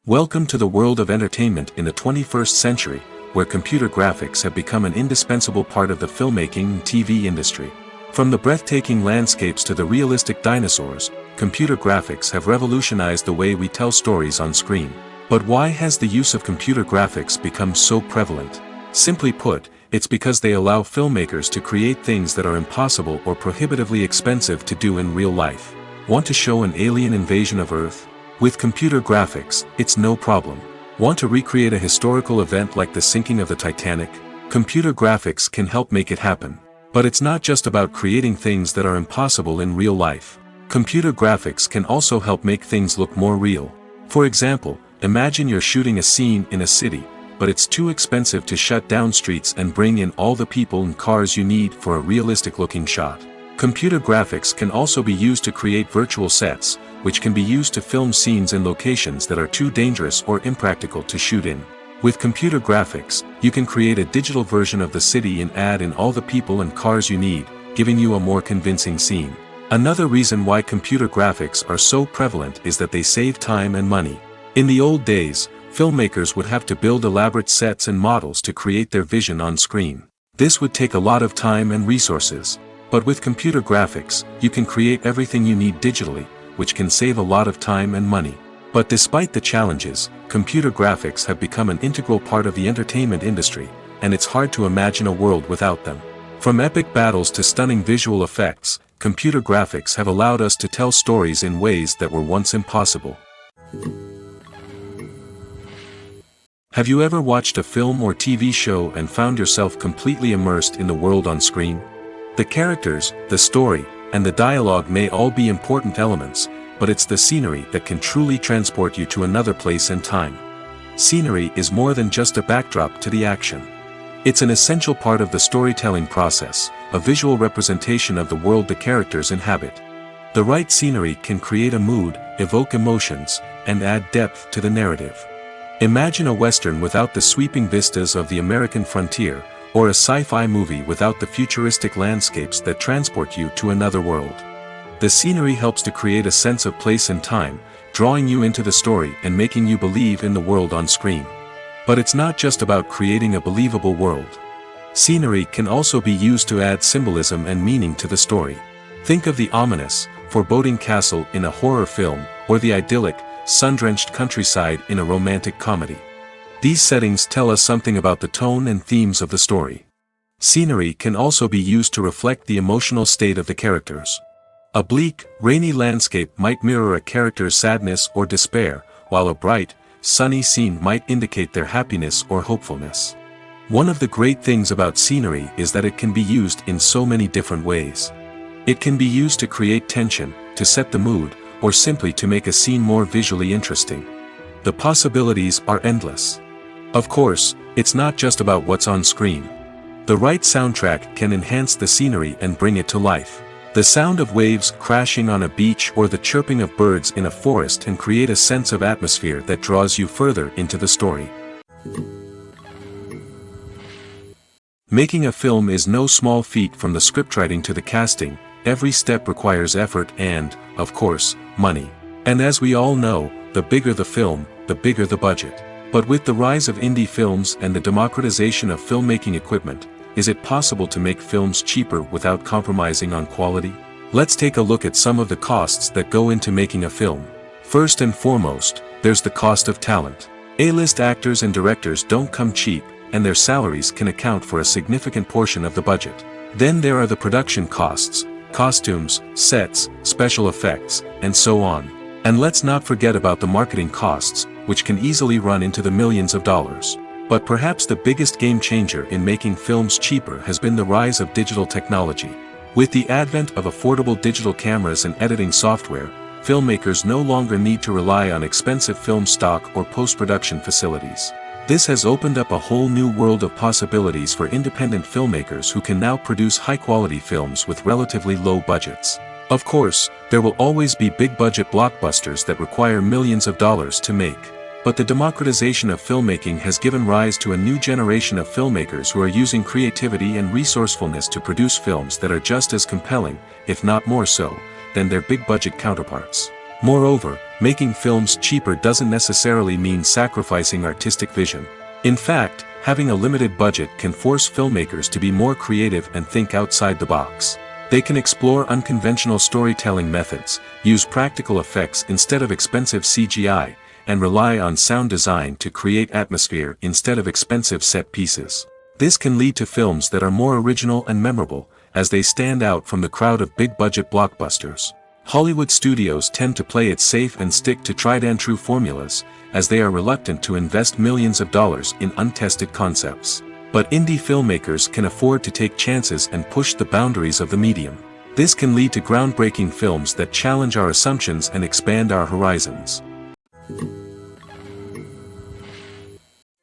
A: Welcome to the world of entertainment in the 21st century, where computer graphics have become an indispensable part of the filmmaking and TV industry. From the breathtaking landscapes to the realistic dinosaurs, computer graphics have revolutionized the way we tell stories on screen. But why has the use of computer graphics become so prevalent? Simply put, it's because they allow filmmakers to create things that are impossible or prohibitively expensive to do in real life. Want to show an alien invasion of Earth? With computer graphics, it's no problem. Want to recreate a historical event like the sinking of the Titanic? Computer graphics can help make it happen. But it's not just about creating things that are impossible in real life. Computer graphics can also help make things look more real. For example, imagine you're shooting a scene in a city, but it's too expensive to shut down streets and bring in all the people and cars you need for a realistic-looking shot. Computer graphics can also be used to create virtual sets, which can be used to film scenes in locations that are too dangerous or impractical to shoot in. With computer graphics, you can create a digital version of the city and add in all the people and cars you need, giving you a more convincing scene. Another reason why computer graphics are so prevalent is that they save time and money. In the old days, filmmakers would have to build elaborate sets and models to create their vision on screen. This would take a lot of time and resources. But with computer graphics, you can create everything you need digitally, which can save a lot of time and money. But despite the challenges, computer graphics have become an integral part of the entertainment industry, and it's hard to imagine a world without them. From epic battles to stunning visual effects, computer graphics have allowed us to tell stories in ways that were once impossible. Have you ever watched a film or TV show and found yourself completely immersed in the world on screen? The characters, the story, and the dialogue may all be important elements, but it's the scenery that can truly transport you to another place and time. Scenery is more than just a backdrop to the action. It's an essential part of the storytelling process, a visual representation of the world the characters inhabit. The right scenery can create a mood, evoke emotions, and add depth to the narrative. Imagine a Western without the sweeping vistas of the American frontier, or a sci-fi movie without the futuristic landscapes that transport you to another world. The scenery helps to create a sense of place and time, drawing you into the story and making you believe in the world on screen. But it's not just about creating a believable world. Scenery can also be used to add symbolism and meaning to the story. Think of the ominous, foreboding castle in a horror film, or the idyllic, sun-drenched countryside in a romantic comedy. These settings tell us something about the tone and themes of the story. Scenery can also be used to reflect the emotional state of the characters. A bleak, rainy landscape might mirror a character's sadness or despair, while a bright, sunny scene might indicate their happiness or hopefulness. One of the great things about scenery is that it can be used in so many different ways. It can be used to create tension, to set the mood, or simply to make a scene more visually interesting. The possibilities are endless. Of course, it's not just about what's on screen. The right soundtrack can enhance the scenery and bring it to life. The sound of waves crashing on a beach or the chirping of birds in a forest can create a sense of atmosphere that draws you further into the story. Making a film is no small feat. From the scriptwriting to the casting, every step requires effort and, of course, money. And as we all know, the bigger the film, the bigger the budget. But with the rise of indie films and the democratization of filmmaking equipment, is it possible to make films cheaper without compromising on quality? Let's take a look at some of the costs that go into making a film. First and foremost, there's the cost of talent. A-list actors and directors don't come cheap, and their salaries can account for a significant portion of the budget. Then there are the production costs, costumes, sets, special effects, and so on. And let's not forget about the marketing costs, which can easily run into the millions of dollars. But perhaps the biggest game changer in making films cheaper has been the rise of digital technology. With the advent of affordable digital cameras and editing software, filmmakers no longer need to rely on expensive film stock or post-production facilities. This has opened up a whole new world of possibilities for independent filmmakers who can now produce high-quality films with relatively low budgets. Of course, there will always be big-budget blockbusters that require millions of dollars to make. But the democratization of filmmaking has given rise to a new generation of filmmakers who are using creativity and resourcefulness to produce films that are just as compelling, if not more so, than their big-budget counterparts. Moreover, making films cheaper doesn't necessarily mean sacrificing artistic vision. In fact, having a limited budget can force filmmakers to be more creative and think outside the box. They can explore unconventional storytelling methods, use practical effects instead of expensive CGI, and rely on sound design to create atmosphere instead of expensive set pieces. This can lead to films that are more original and memorable, as they stand out from the crowd of big-budget blockbusters. Hollywood studios tend to play it safe and stick to tried-and-true formulas, as they are reluctant to invest millions of dollars in untested concepts. But indie filmmakers can afford to take chances and push the boundaries of the medium. This can lead to groundbreaking films that challenge our assumptions and expand our horizons.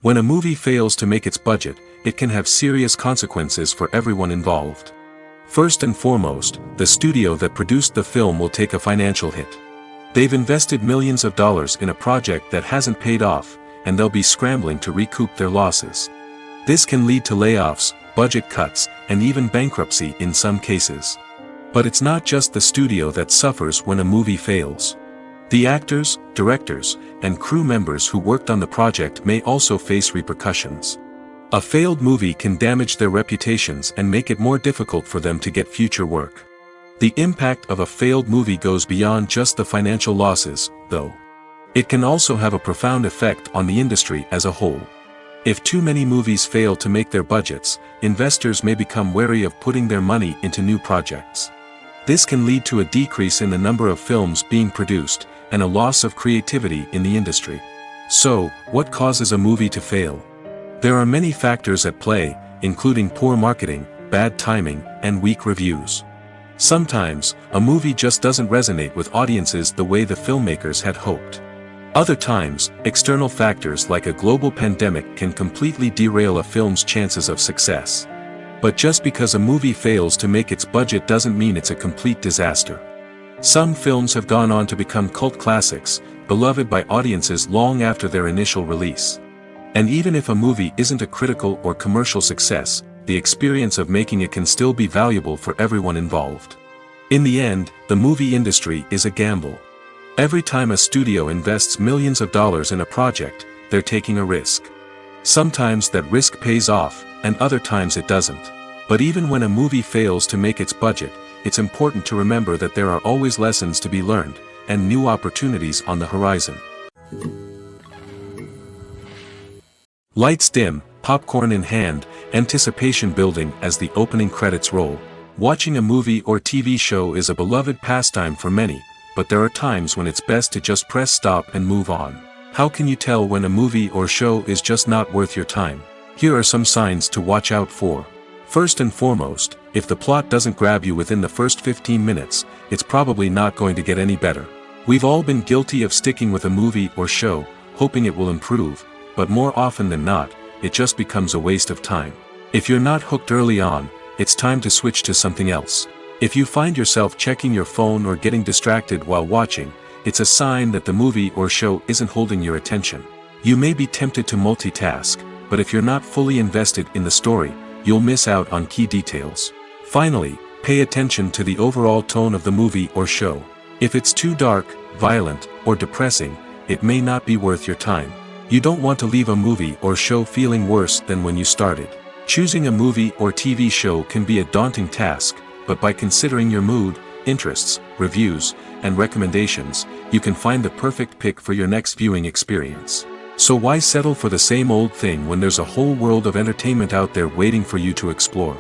A: When a movie fails to make its budget, it can have serious consequences for everyone involved. First and foremost, the studio that produced the film will take a financial hit. They've invested millions of dollars in a project that hasn't paid off, and they'll be scrambling to recoup their losses. This can lead to layoffs, budget cuts, and even bankruptcy in some cases. But it's not just the studio that suffers when a movie fails. The actors, directors, and crew members who worked on the project may also face repercussions. A failed movie can damage their reputations and make it more difficult for them to get future work. The impact of a failed movie goes beyond just the financial losses, though. It can also have a profound effect on the industry as a whole. If too many movies fail to make their budgets, investors may become wary of putting their money into new projects. This can lead to a decrease in the number of films being produced, and a loss of creativity in the industry. So, what causes a movie to fail? There are many factors at play, including poor marketing, bad timing, and weak reviews. Sometimes, a movie just doesn't resonate with audiences the way the filmmakers had hoped. Other times, external factors like a global pandemic can completely derail a film's chances of success. But just because a movie fails to make its budget doesn't mean it's a complete disaster. Some films have gone on to become cult classics, beloved by audiences long after their initial release. And even if a movie isn't a critical or commercial success, the experience of making it can still be valuable for everyone involved. In the end, the movie industry is a gamble. Every time a studio invests millions of dollars in a project, they're taking a risk. Sometimes that risk pays off, and other times it doesn't. But even when a movie fails to make its budget, it's important to remember that there are always lessons to be learned, and new opportunities on the horizon. Lights dim, popcorn in hand, anticipation building as the opening credits roll. Watching a movie or TV show is a beloved pastime for many, but there are times when it's best to just press stop and move on. How can you tell when a movie or show is just not worth your time? Here are some signs to watch out for. First and foremost, if the plot doesn't grab you within the first 15 minutes, it's probably not going to get any better. We've all been guilty of sticking with a movie or show, hoping it will improve, but more often than not, it just becomes a waste of time. If you're not hooked early on, it's time to switch to something else. If you find yourself checking your phone or getting distracted while watching, it's a sign that the movie or show isn't holding your attention. You may be tempted to multitask, but if you're not fully invested in the story, you'll miss out on key details. Finally, pay attention to the overall tone of the movie or show. If it's too dark, violent, or depressing, it may not be worth your time. You don't want to leave a movie or show feeling worse than when you started. Choosing a movie or TV show can be a daunting task, but by considering your mood, interests, reviews, and recommendations, you can find the perfect pick for your next viewing experience. So why settle for the same old thing when there's a whole world of entertainment out there waiting for you to explore?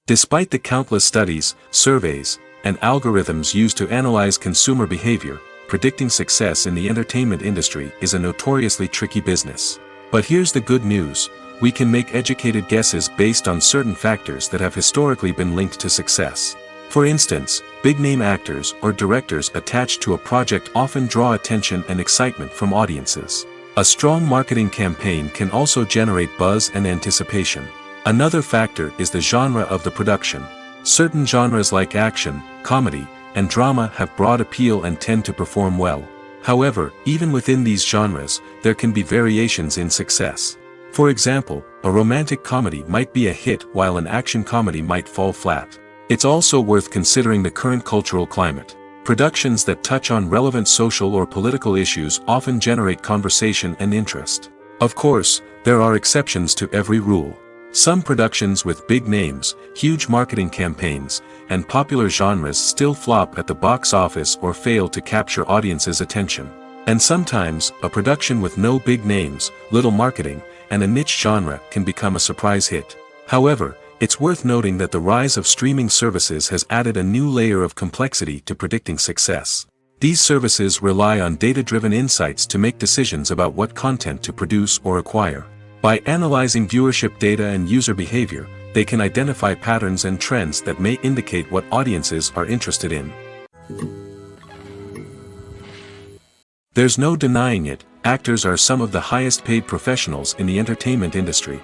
A: Despite the countless studies, surveys, and algorithms used to analyze consumer behavior, predicting success in the entertainment industry is a notoriously tricky business. But here's the good news: we can make educated guesses based on certain factors that have historically been linked to success. For instance, big-name actors or directors attached to a project often draw attention and excitement from audiences. A strong marketing campaign can also generate buzz and anticipation. Another factor is the genre of the production. Certain genres like action, comedy, and drama have broad appeal and tend to perform well. However, even within these genres, there can be variations in success. For example, a romantic comedy might be a hit while an action comedy might fall flat. It's also worth considering the current cultural climate. Productions that touch on relevant social or political issues often generate conversation and interest. Of course, there are exceptions to every rule. Some productions with big names, huge marketing campaigns, and popular genres still flop at the box office or fail to capture audiences' attention. And sometimes, a production with no big names, little marketing, and a niche genre can become a surprise hit. However, it's worth noting that the rise of streaming services has added a new layer of complexity to predicting success. These services rely on data-driven insights to make decisions about what content to produce or acquire. By analyzing viewership data and user behavior, they can identify patterns and trends that may indicate what audiences are interested in. There's no denying it, actors are some of the highest-paid professionals in the entertainment industry.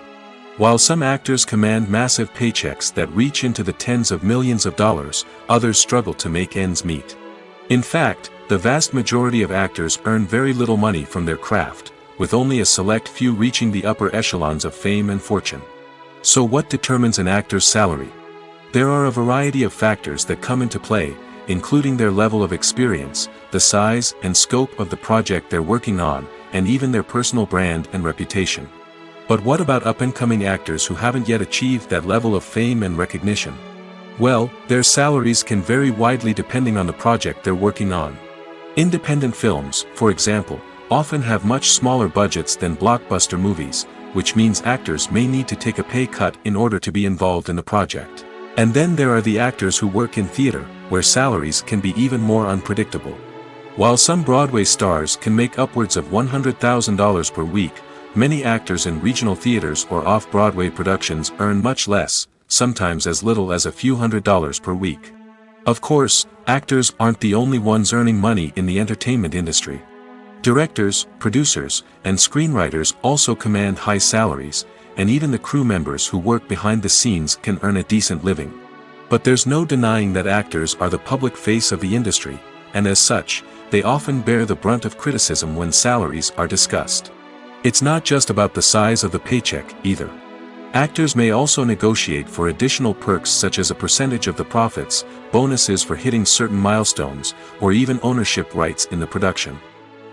A: While some actors command massive paychecks that reach into the tens of millions of dollars, others struggle to make ends meet. In fact, the vast majority of actors earn very little money from their craft, with only a select few reaching the upper echelons of fame and fortune. So what determines an actor's salary? There are a variety of factors that come into play, including their level of experience, the size and scope of the project they're working on, and even their personal brand and reputation. But what about up-and-coming actors who haven't yet achieved that level of fame and recognition? Well, their salaries can vary widely depending on the project they're working on. Independent films, for example, often have much smaller budgets than blockbuster movies, which means actors may need to take a pay cut in order to be involved in the project. And then there are the actors who work in theater, where salaries can be even more unpredictable. While some Broadway stars can make upwards of $100,000 per week, many actors in regional theaters or off-Broadway productions earn much less, sometimes as little as a few $100s per week. Of course, actors aren't the only ones earning money in the entertainment industry. Directors, producers, and screenwriters also command high salaries, and even the crew members who work behind the scenes can earn a decent living. But there's no denying that actors are the public face of the industry, and as such, they often bear the brunt of criticism when salaries are discussed. It's not just about the size of the paycheck, either. Actors may also negotiate for additional perks such as a percentage of the profits, bonuses for hitting certain milestones, or even ownership rights in the production.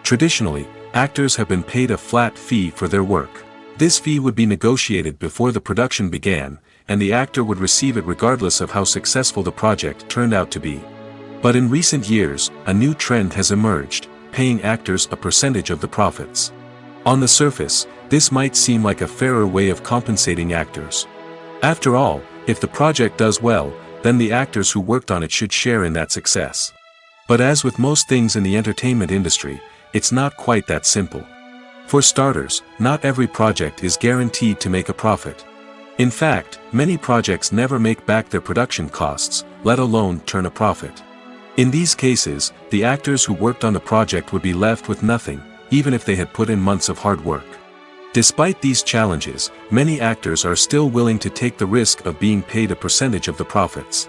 A: Traditionally, actors have been paid a flat fee for their work. This fee would be negotiated before the production began, and the actor would receive it regardless of how successful the project turned out to be. But in recent years, a new trend has emerged, paying actors a percentage of the profits. On the surface, this might seem like a fairer way of compensating actors. After all, if the project does well, then the actors who worked on it should share in that success. But as with most things in the entertainment industry, it's not quite that simple. For starters, not every project is guaranteed to make a profit. In fact, many projects never make back their production costs, let alone turn a profit. In these cases, the actors who worked on the project would be left with nothing, even if they had put in months of hard work. Despite these challenges, many actors are still willing to take the risk of being paid a percentage of the profits.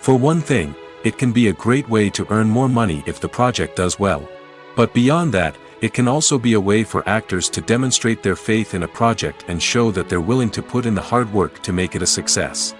A: For one thing, it can be a great way to earn more money if the project does well. But beyond that, it can also be a way for actors to demonstrate their faith in a project and show that they're willing to put in the hard work to make it a success.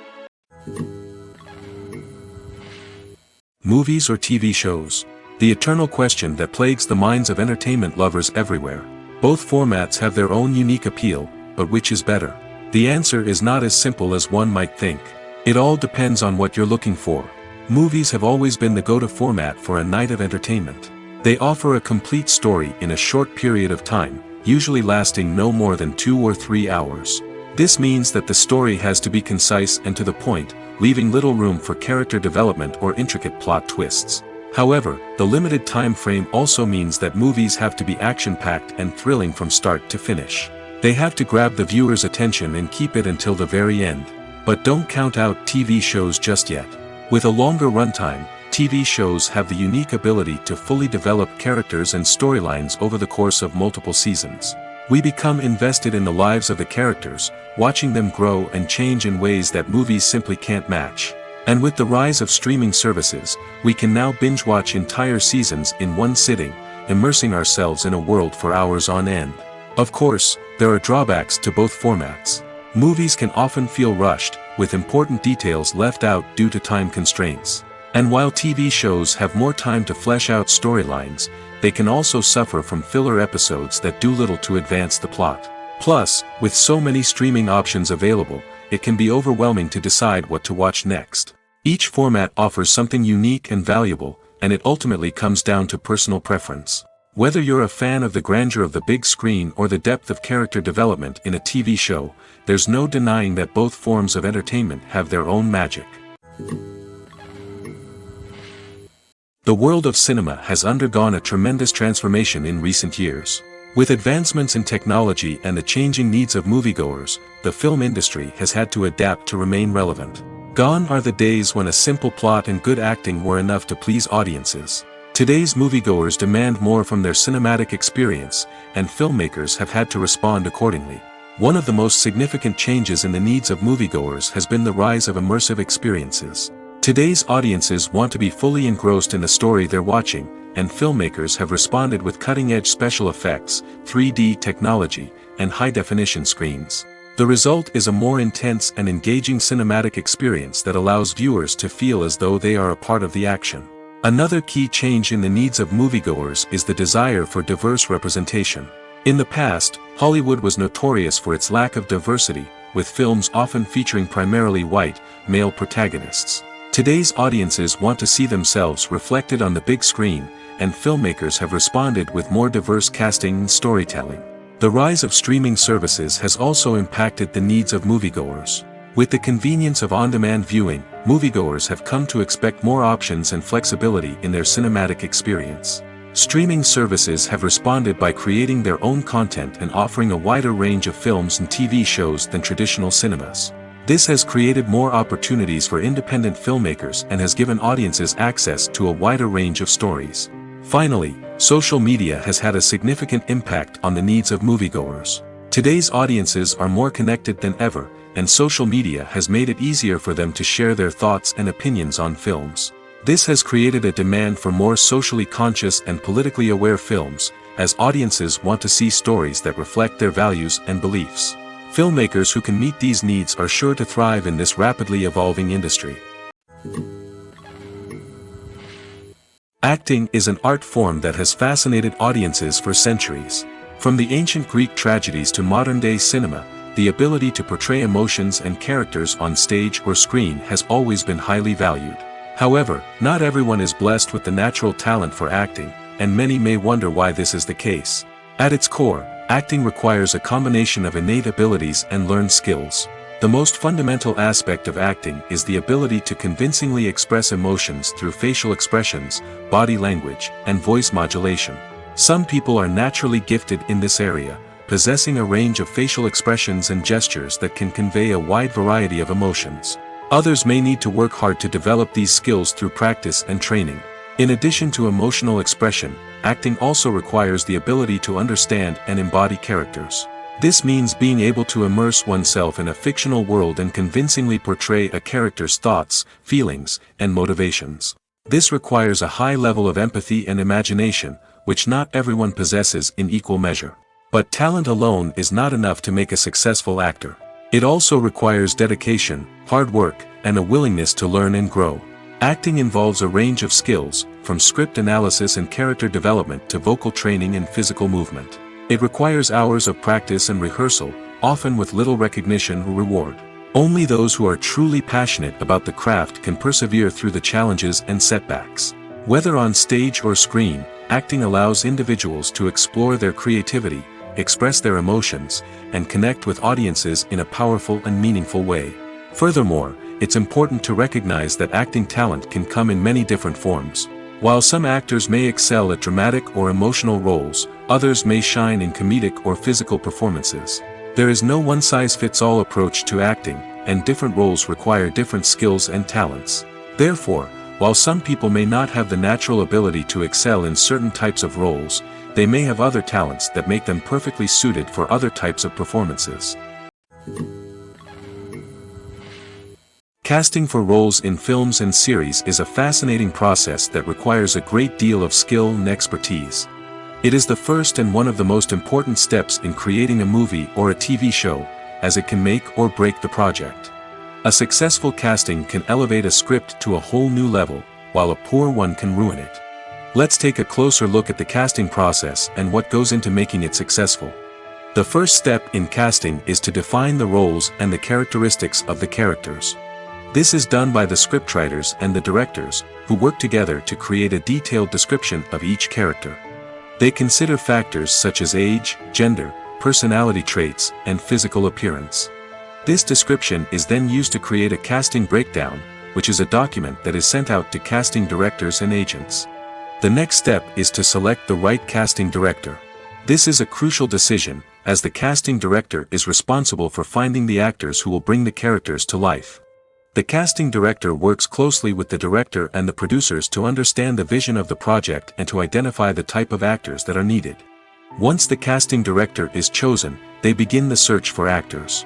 A: Movies or TV shows? The eternal question that plagues the minds of entertainment lovers everywhere. Both formats have their own unique appeal, but which is better? The answer is not as simple as one might think. It all depends on what you're looking for. Movies have always been the go-to format for a night of entertainment. They offer a complete story in a short period of time, usually lasting no more than 2 or 3 hours. This means that the story has to be concise and to the point, leaving little room for character development or intricate plot twists. However, the limited time frame also means that movies have to be action-packed and thrilling from start to finish. They have to grab the viewer's attention and keep it until the very end. But don't count out TV shows just yet. With a longer runtime, TV shows have the unique ability to fully develop characters and storylines over the course of multiple seasons. We become invested in the lives of the characters, watching them grow and change in ways that movies simply can't match. And with the rise of streaming services, we can now binge-watch entire seasons in one sitting, immersing ourselves in a world for hours on end. Of course, there are drawbacks to both formats. Movies can often feel rushed, with important details left out due to time constraints. And while TV shows have more time to flesh out storylines, they can also suffer from filler episodes that do little to advance the plot. Plus, with so many streaming options available, it can be overwhelming to decide what to watch next. Each format offers something unique and valuable, and it ultimately comes down to personal preference. Whether you're a fan of the grandeur of the big screen or the depth of character development in a TV show, there's no denying that both forms of entertainment have their own magic. The world of cinema has undergone a tremendous transformation in recent years. With advancements in technology and the changing needs of moviegoers, the film industry has had to adapt to remain relevant. Gone are the days when a simple plot and good acting were enough to please audiences. Today's moviegoers demand more from their cinematic experience, and filmmakers have had to respond accordingly. One of the most significant changes in the needs of moviegoers has been the rise of immersive experiences. Today's audiences want to be fully engrossed in the story they're watching, and filmmakers have responded with cutting-edge special effects, 3D technology, and high-definition screens. The result is a more intense and engaging cinematic experience that allows viewers to feel as though they are a part of the action. Another key change in the needs of moviegoers is the desire for diverse representation. In the past, Hollywood was notorious for its lack of diversity, with films often featuring primarily white, male protagonists. Today's audiences want to see themselves reflected on the big screen, and filmmakers have responded with more diverse casting and storytelling. The rise of streaming services has also impacted the needs of moviegoers. With the convenience of on-demand viewing, moviegoers have come to expect more options and flexibility in their cinematic experience. Streaming services have responded by creating their own content and offering a wider range of films and TV shows than traditional cinemas. This has created more opportunities for independent filmmakers and has given audiences access to a wider range of stories. Finally, social media has had a significant impact on the needs of moviegoers. Today's audiences are more connected than ever, and social media has made it easier for them to share their thoughts and opinions on films. This has created a demand for more socially conscious and politically aware films, as audiences want to see stories that reflect their values and beliefs. Filmmakers who can meet these needs are sure to thrive in this rapidly evolving industry. Acting is an art form that has fascinated audiences for centuries. From the ancient Greek tragedies to modern-day cinema, the ability to portray emotions and characters on stage or screen has always been highly valued. However, not everyone is blessed with the natural talent for acting, and many may wonder why this is the case. At its core, acting requires a combination of innate abilities and learned skills. The most fundamental aspect of acting is the ability to convincingly express emotions through facial expressions, body language, and voice modulation. Some people are naturally gifted in this area, possessing a range of facial expressions and gestures that can convey a wide variety of emotions. Others may need to work hard to develop these skills through practice and training. In addition to emotional expression, acting also requires the ability to understand and embody characters. This means being able to immerse oneself in a fictional world and convincingly portray a character's thoughts, feelings, and motivations. This requires a high level of empathy and imagination, which not everyone possesses in equal measure. But talent alone is not enough to make a successful actor. It also requires dedication, hard work, and a willingness to learn and grow. Acting involves a range of skills, from script analysis and character development to vocal training and physical movement. It requires hours of practice and rehearsal, often with little recognition or reward. Only those who are truly passionate about the craft can persevere through the challenges and setbacks. Whether on stage or screen, acting allows individuals to explore their creativity, express their emotions, and connect with audiences in a powerful and meaningful way. Furthermore, it's important to recognize that acting talent can come in many different forms. While some actors may excel at dramatic or emotional roles, others may shine in comedic or physical performances. There is no one-size-fits-all approach to acting, and different roles require different skills and talents. Therefore, while some people may not have the natural ability to excel in certain types of roles, they may have other talents that make them perfectly suited for other types of performances. Casting for roles in films and series is a fascinating process that requires a great deal of skill and expertise. It is the first and one of the most important steps in creating a movie or a TV show, as it can make or break the project. A successful casting can elevate a script to a whole new level, while a poor one can ruin it. Let's take a closer look at the casting process and what goes into making it successful. The first step in casting is to define the roles and the characteristics of the characters. This is done by the scriptwriters and the directors, who work together to create a detailed description of each character. They consider factors such as age, gender, personality traits, and physical appearance. This description is then used to create a casting breakdown, which is a document that is sent out to casting directors and agents. The next step is to select the right casting director. This is a crucial decision, as the casting director is responsible for finding the actors who will bring the characters to life. The casting director works closely with the director and the producers to understand the vision of the project and to identify the type of actors that are needed. Once the casting director is chosen, they begin the search for actors.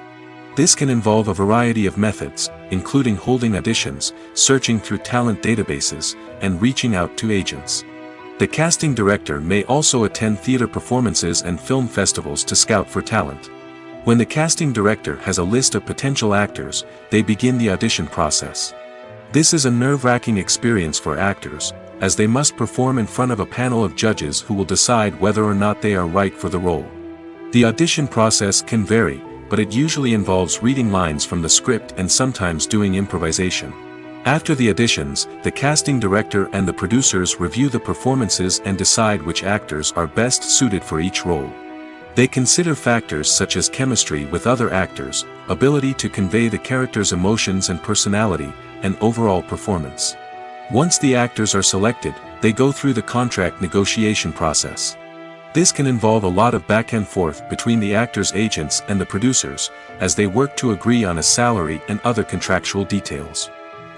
A: This can involve a variety of methods, including holding auditions, searching through talent databases, and reaching out to agents. The casting director may also attend theater performances and film festivals to scout for talent. When the casting director has a list of potential actors, they begin the audition process. This is a nerve-wracking experience for actors, as they must perform in front of a panel of judges who will decide whether or not they are right for the role. The audition process can vary, but it usually involves reading lines from the script and sometimes doing improvisation. After the auditions, the casting director and the producers review the performances and decide which actors are best suited for each role. They consider factors such as chemistry with other actors, ability to convey the character's emotions and personality, and overall performance. Once the actors are selected, they go through the contract negotiation process. This can involve a lot of back and forth between the actors' agents and the producers, as they work to agree on a salary and other contractual details.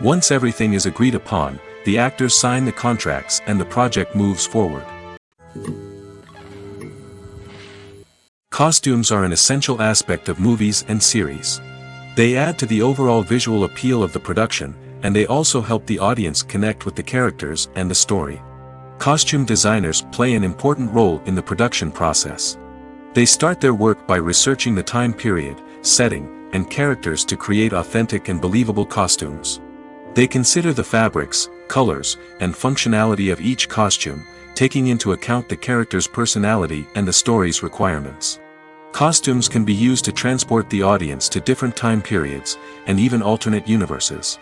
A: Once everything is agreed upon, the actors sign the contracts and the project moves forward. Costumes are an essential aspect of movies and series. They add to the overall visual appeal of the production, and they also help the audience connect with the characters and the story. Costume designers play an important role in the production process. They start their work by researching the time period, setting, and characters to create authentic and believable costumes. They consider the fabrics, colors, and functionality of each costume, taking into account the character's personality and the story's requirements. Costumes can be used to transport the audience to different time periods, and even alternate universes.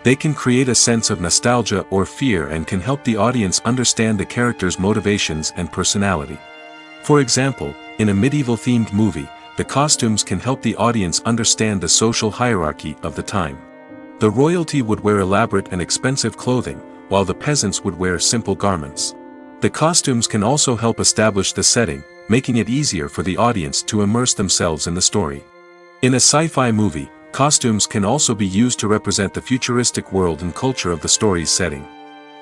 A: They can create a sense of nostalgia or fear and can help the audience understand the character's motivations and personality. For example, in a medieval-themed movie, the costumes can help the audience understand the social hierarchy of the time. The royalty would wear elaborate and expensive clothing, while the peasants would wear simple garments. The costumes can also help establish the setting, making it easier for the audience to immerse themselves in the story. In a sci-fi movie, costumes can also be used to represent the futuristic world and culture of the story's setting.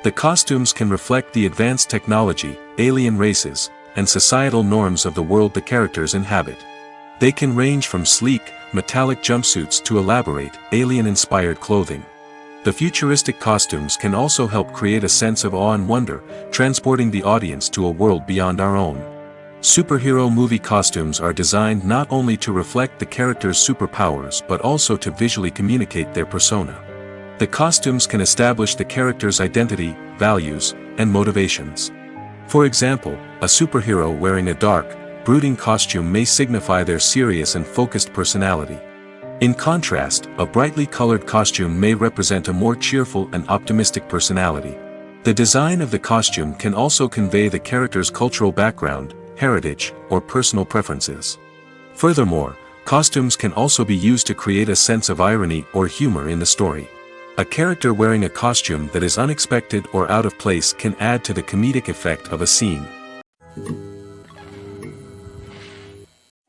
A: The costumes can reflect the advanced technology, alien races, and societal norms of the world the characters inhabit. They can range from sleek, metallic jumpsuits to elaborate, alien-inspired clothing. The futuristic costumes can also help create a sense of awe and wonder, transporting the audience to a world beyond our own. Superhero movie costumes are designed not only to reflect the character's superpowers but also to visually communicate their persona. The costumes can establish the character's identity, values, and motivations. For example, a superhero wearing a dark, brooding costume may signify their serious and focused personality. In contrast, a brightly colored costume may represent a more cheerful and optimistic personality. The design of the costume can also convey the character's cultural background, heritage, or personal preferences. Furthermore, costumes can also be used to create a sense of irony or humor in the story. A character wearing a costume that is unexpected or out of place can add to the comedic effect of a scene.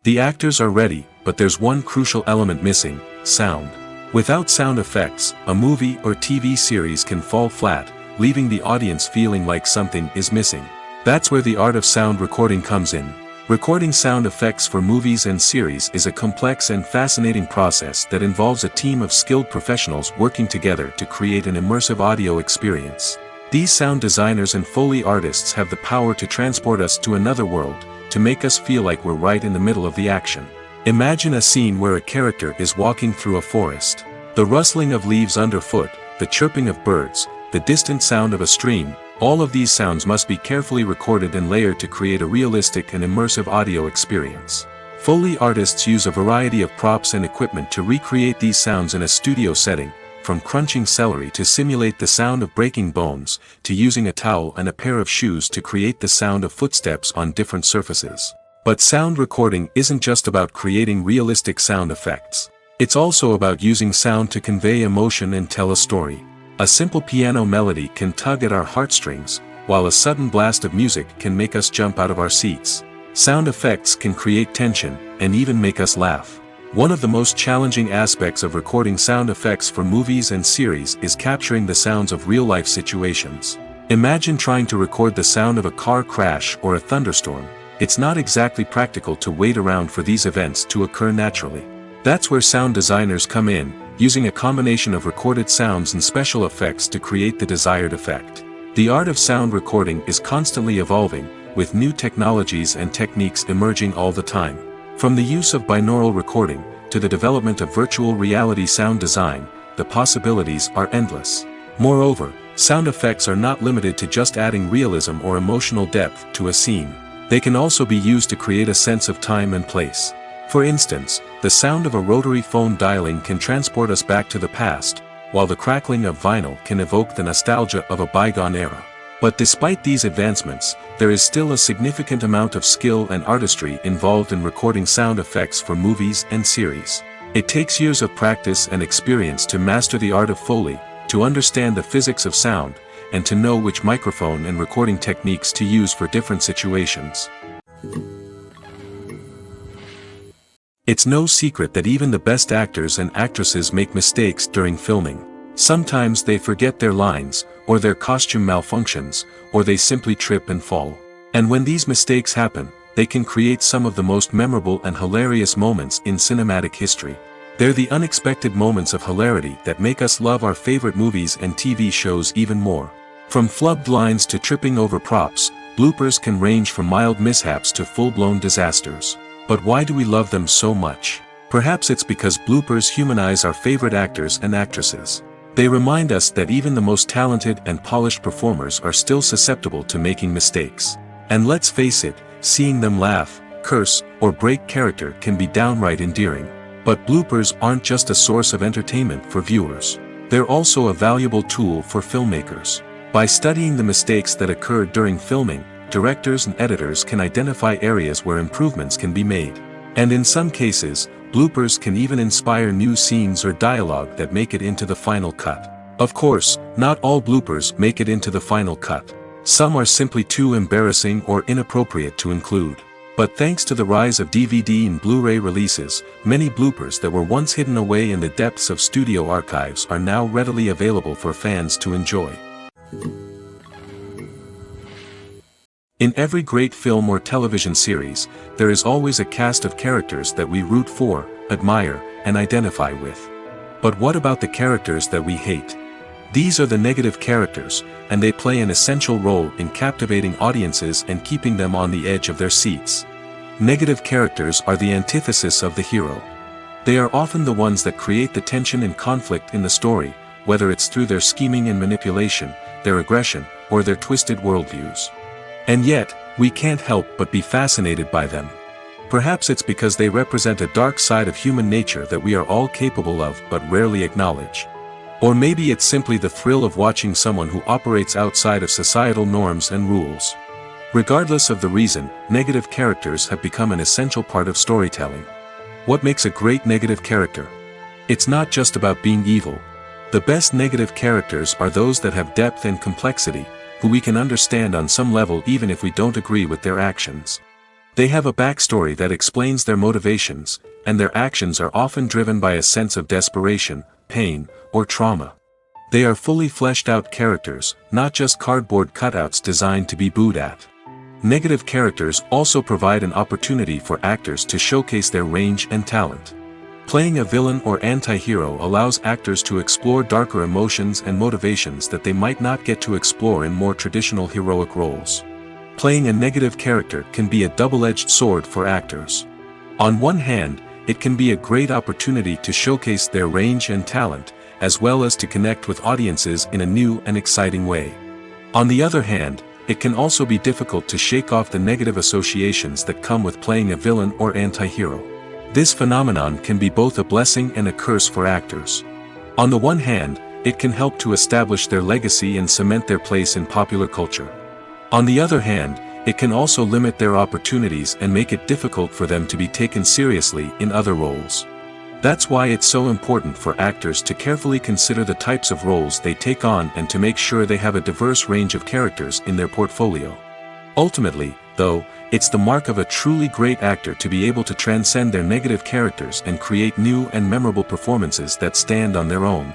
A: The actors are ready, but there's one crucial element missing: sound. Without sound effects, a movie or TV series can fall flat, leaving the audience feeling like something is missing. That's where the art of sound recording comes in. Recording sound effects for movies and series is a complex and fascinating process that involves a team of skilled professionals working together to create an immersive audio experience. These sound designers and Foley artists have the power to transport us to another world, to make us feel like we're right in the middle of the action. Imagine a scene where a character is walking through a forest. The rustling of leaves underfoot, the chirping of birds, the distant sound of a stream, all of these sounds must be carefully recorded and layered to create a realistic and immersive audio experience. Foley artists use a variety of props and equipment to recreate these sounds in a studio setting, from crunching celery to simulate the sound of breaking bones, to using a towel and a pair of shoes to create the sound of footsteps on different surfaces. But sound recording isn't just about creating realistic sound effects. It's also about using sound to convey emotion and tell a story. A simple piano melody can tug at our heartstrings, while a sudden blast of music can make us jump out of our seats. Sound effects can create tension, and even make us laugh. One of the most challenging aspects of recording sound effects for movies and series is capturing the sounds of real-life situations. Imagine trying to record the sound of a car crash or a thunderstorm. It's not exactly practical to wait around for these events to occur naturally. That's where sound designers come in, using a combination of recorded sounds and special effects to create the desired effect. The art of sound recording is constantly evolving, with new technologies and techniques emerging all the time. From the use of binaural recording, to the development of virtual reality sound design, the possibilities are endless. Moreover, sound effects are not limited to just adding realism or emotional depth to a scene. They can also be used to create a sense of time and place. For instance, the sound of a rotary phone dialing can transport us back to the past, while the crackling of vinyl can evoke the nostalgia of a bygone era. But despite these advancements, there is still a significant amount of skill and artistry involved in recording sound effects for movies and series. It takes years of practice and experience to master the art of Foley, to understand the physics of sound, and to know which microphone and recording techniques to use for different situations. It's no secret that even the best actors and actresses make mistakes during filming. Sometimes they forget their lines, or their costume malfunctions, or they simply trip and fall. And when these mistakes happen, they can create some of the most memorable and hilarious moments in cinematic history. They're the unexpected moments of hilarity that make us love our favorite movies and TV shows even more. From flubbed lines to tripping over props, bloopers can range from mild mishaps to full-blown disasters. But why do we love them so much? Perhaps it's because bloopers humanize our favorite actors and actresses. They remind us that even the most talented and polished performers are still susceptible to making mistakes. And let's face it, seeing them laugh, curse, or break character can be downright endearing. But bloopers aren't just a source of entertainment for viewers. They're also a valuable tool for filmmakers. By studying the mistakes that occurred during filming, directors and editors can identify areas where improvements can be made. And in some cases, bloopers can even inspire new scenes or dialogue that make it into the final cut. Of course, not all bloopers make it into the final cut. Some are simply too embarrassing or inappropriate to include. But thanks to the rise of DVD and Blu-ray releases, many bloopers that were once hidden away in the depths of studio archives are now readily available for fans to enjoy. In every great film or television series, there is always a cast of characters that we root for, admire, and identify with. But what about the characters that we hate? These are the negative characters, and they play an essential role in captivating audiences and keeping them on the edge of their seats. Negative characters are the antithesis of the hero. They are often the ones that create the tension and conflict in the story, whether it's through their scheming and manipulation, their aggression, or their twisted worldviews. And yet, we can't help but be fascinated by them. Perhaps it's because they represent a dark side of human nature that we are all capable of but rarely acknowledge. Or maybe it's simply the thrill of watching someone who operates outside of societal norms and rules. Regardless of the reason, negative characters have become an essential part of storytelling. What makes a great negative character? It's not just about being evil. The best negative characters are those that have depth and complexity, who we can understand on some level even if we don't agree with their actions. They have a backstory that explains their motivations, and their actions are often driven by a sense of desperation, pain, or trauma. They are fully fleshed out characters, not just cardboard cutouts designed to be booed at. Negative characters also provide an opportunity for actors to showcase their range and talent. Playing a villain or anti-hero allows actors to explore darker emotions and motivations that they might not get to explore in more traditional heroic roles. Playing a negative character can be a double-edged sword for actors. On one hand, it can be a great opportunity to showcase their range and talent, as well as to connect with audiences in a new and exciting way. On the other hand, it can also be difficult to shake off the negative associations that come with playing a villain or anti-hero. This phenomenon can be both a blessing and a curse for actors. On the one hand, it can help to establish their legacy and cement their place in popular culture. On the other hand, it can also limit their opportunities and make it difficult for them to be taken seriously in other roles. That's why it's so important for actors to carefully consider the types of roles they take on and to make sure they have a diverse range of characters in their portfolio. Ultimately, though, it's the mark of a truly great actor to be able to transcend their negative characters and create new and memorable performances that stand on their own.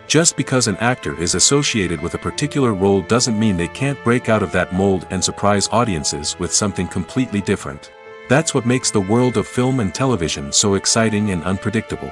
A: Just because an actor is associated with a particular role doesn't mean they can't break out of that mold and surprise audiences with something completely different. That's what makes the world of film and television so exciting and unpredictable.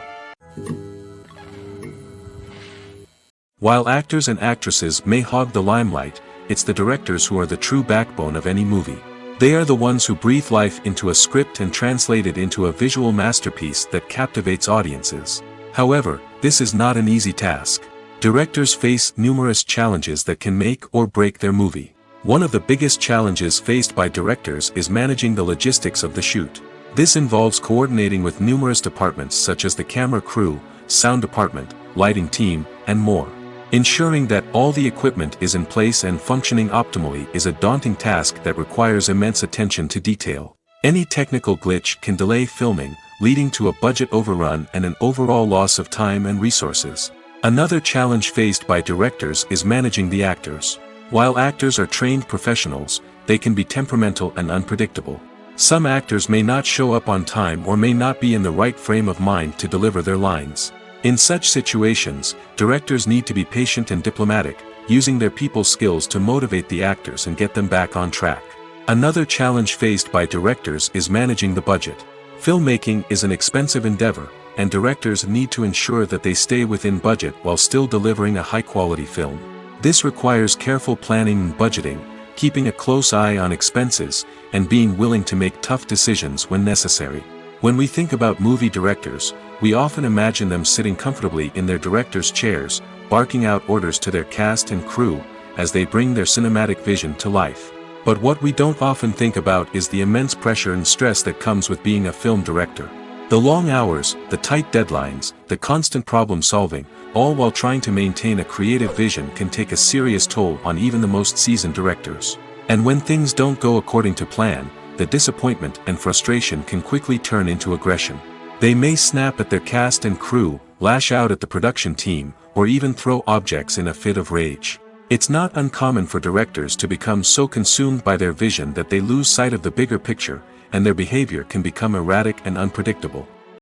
A: While actors and actresses may hog the limelight, it's the directors who are the true backbone of any movie. They are the ones who breathe life into a script and translate it into a visual masterpiece that captivates audiences. However, this is not an easy task. Directors face numerous challenges that can make or break their movie. One of the biggest challenges faced by directors is managing the logistics of the shoot. This involves coordinating with numerous departments such as the camera crew, sound department, lighting team, and more. Ensuring that all the equipment is in place and functioning optimally is a daunting task that requires immense attention to detail. Any technical glitch can delay filming, leading to a budget overrun and an overall loss of time and resources. Another challenge faced by directors is managing the actors. While actors are trained professionals, they can be temperamental and unpredictable. Some actors may not show up on time or may not be in the right frame of mind to deliver their lines. In such situations, directors need to be patient and diplomatic, using their people skills to motivate the actors and get them back on track. Another challenge faced by directors is managing the budget. Filmmaking is an expensive endeavor, and directors need to ensure that they stay within budget while still delivering a high-quality film. This requires careful planning and budgeting, keeping a close eye on expenses, and being willing to make tough decisions when necessary. When we think about movie directors, we often imagine them sitting comfortably in their director's chairs, barking out orders to their cast and crew, as they bring their cinematic vision to life. But what we don't often think about is the immense pressure and stress that comes with being a film director. The long hours, the tight deadlines, the constant problem solving, all while trying to maintain a creative vision can take a serious toll on even the most seasoned directors. And when things don't go according to plan, the disappointment and frustration can quickly turn into aggression. They may snap at their cast and crew, lash out at the production team, or even throw objects in a fit of rage. It's not uncommon for directors to become so consumed by their vision that they lose sight of the bigger picture, and their behavior can become erratic and unpredictable.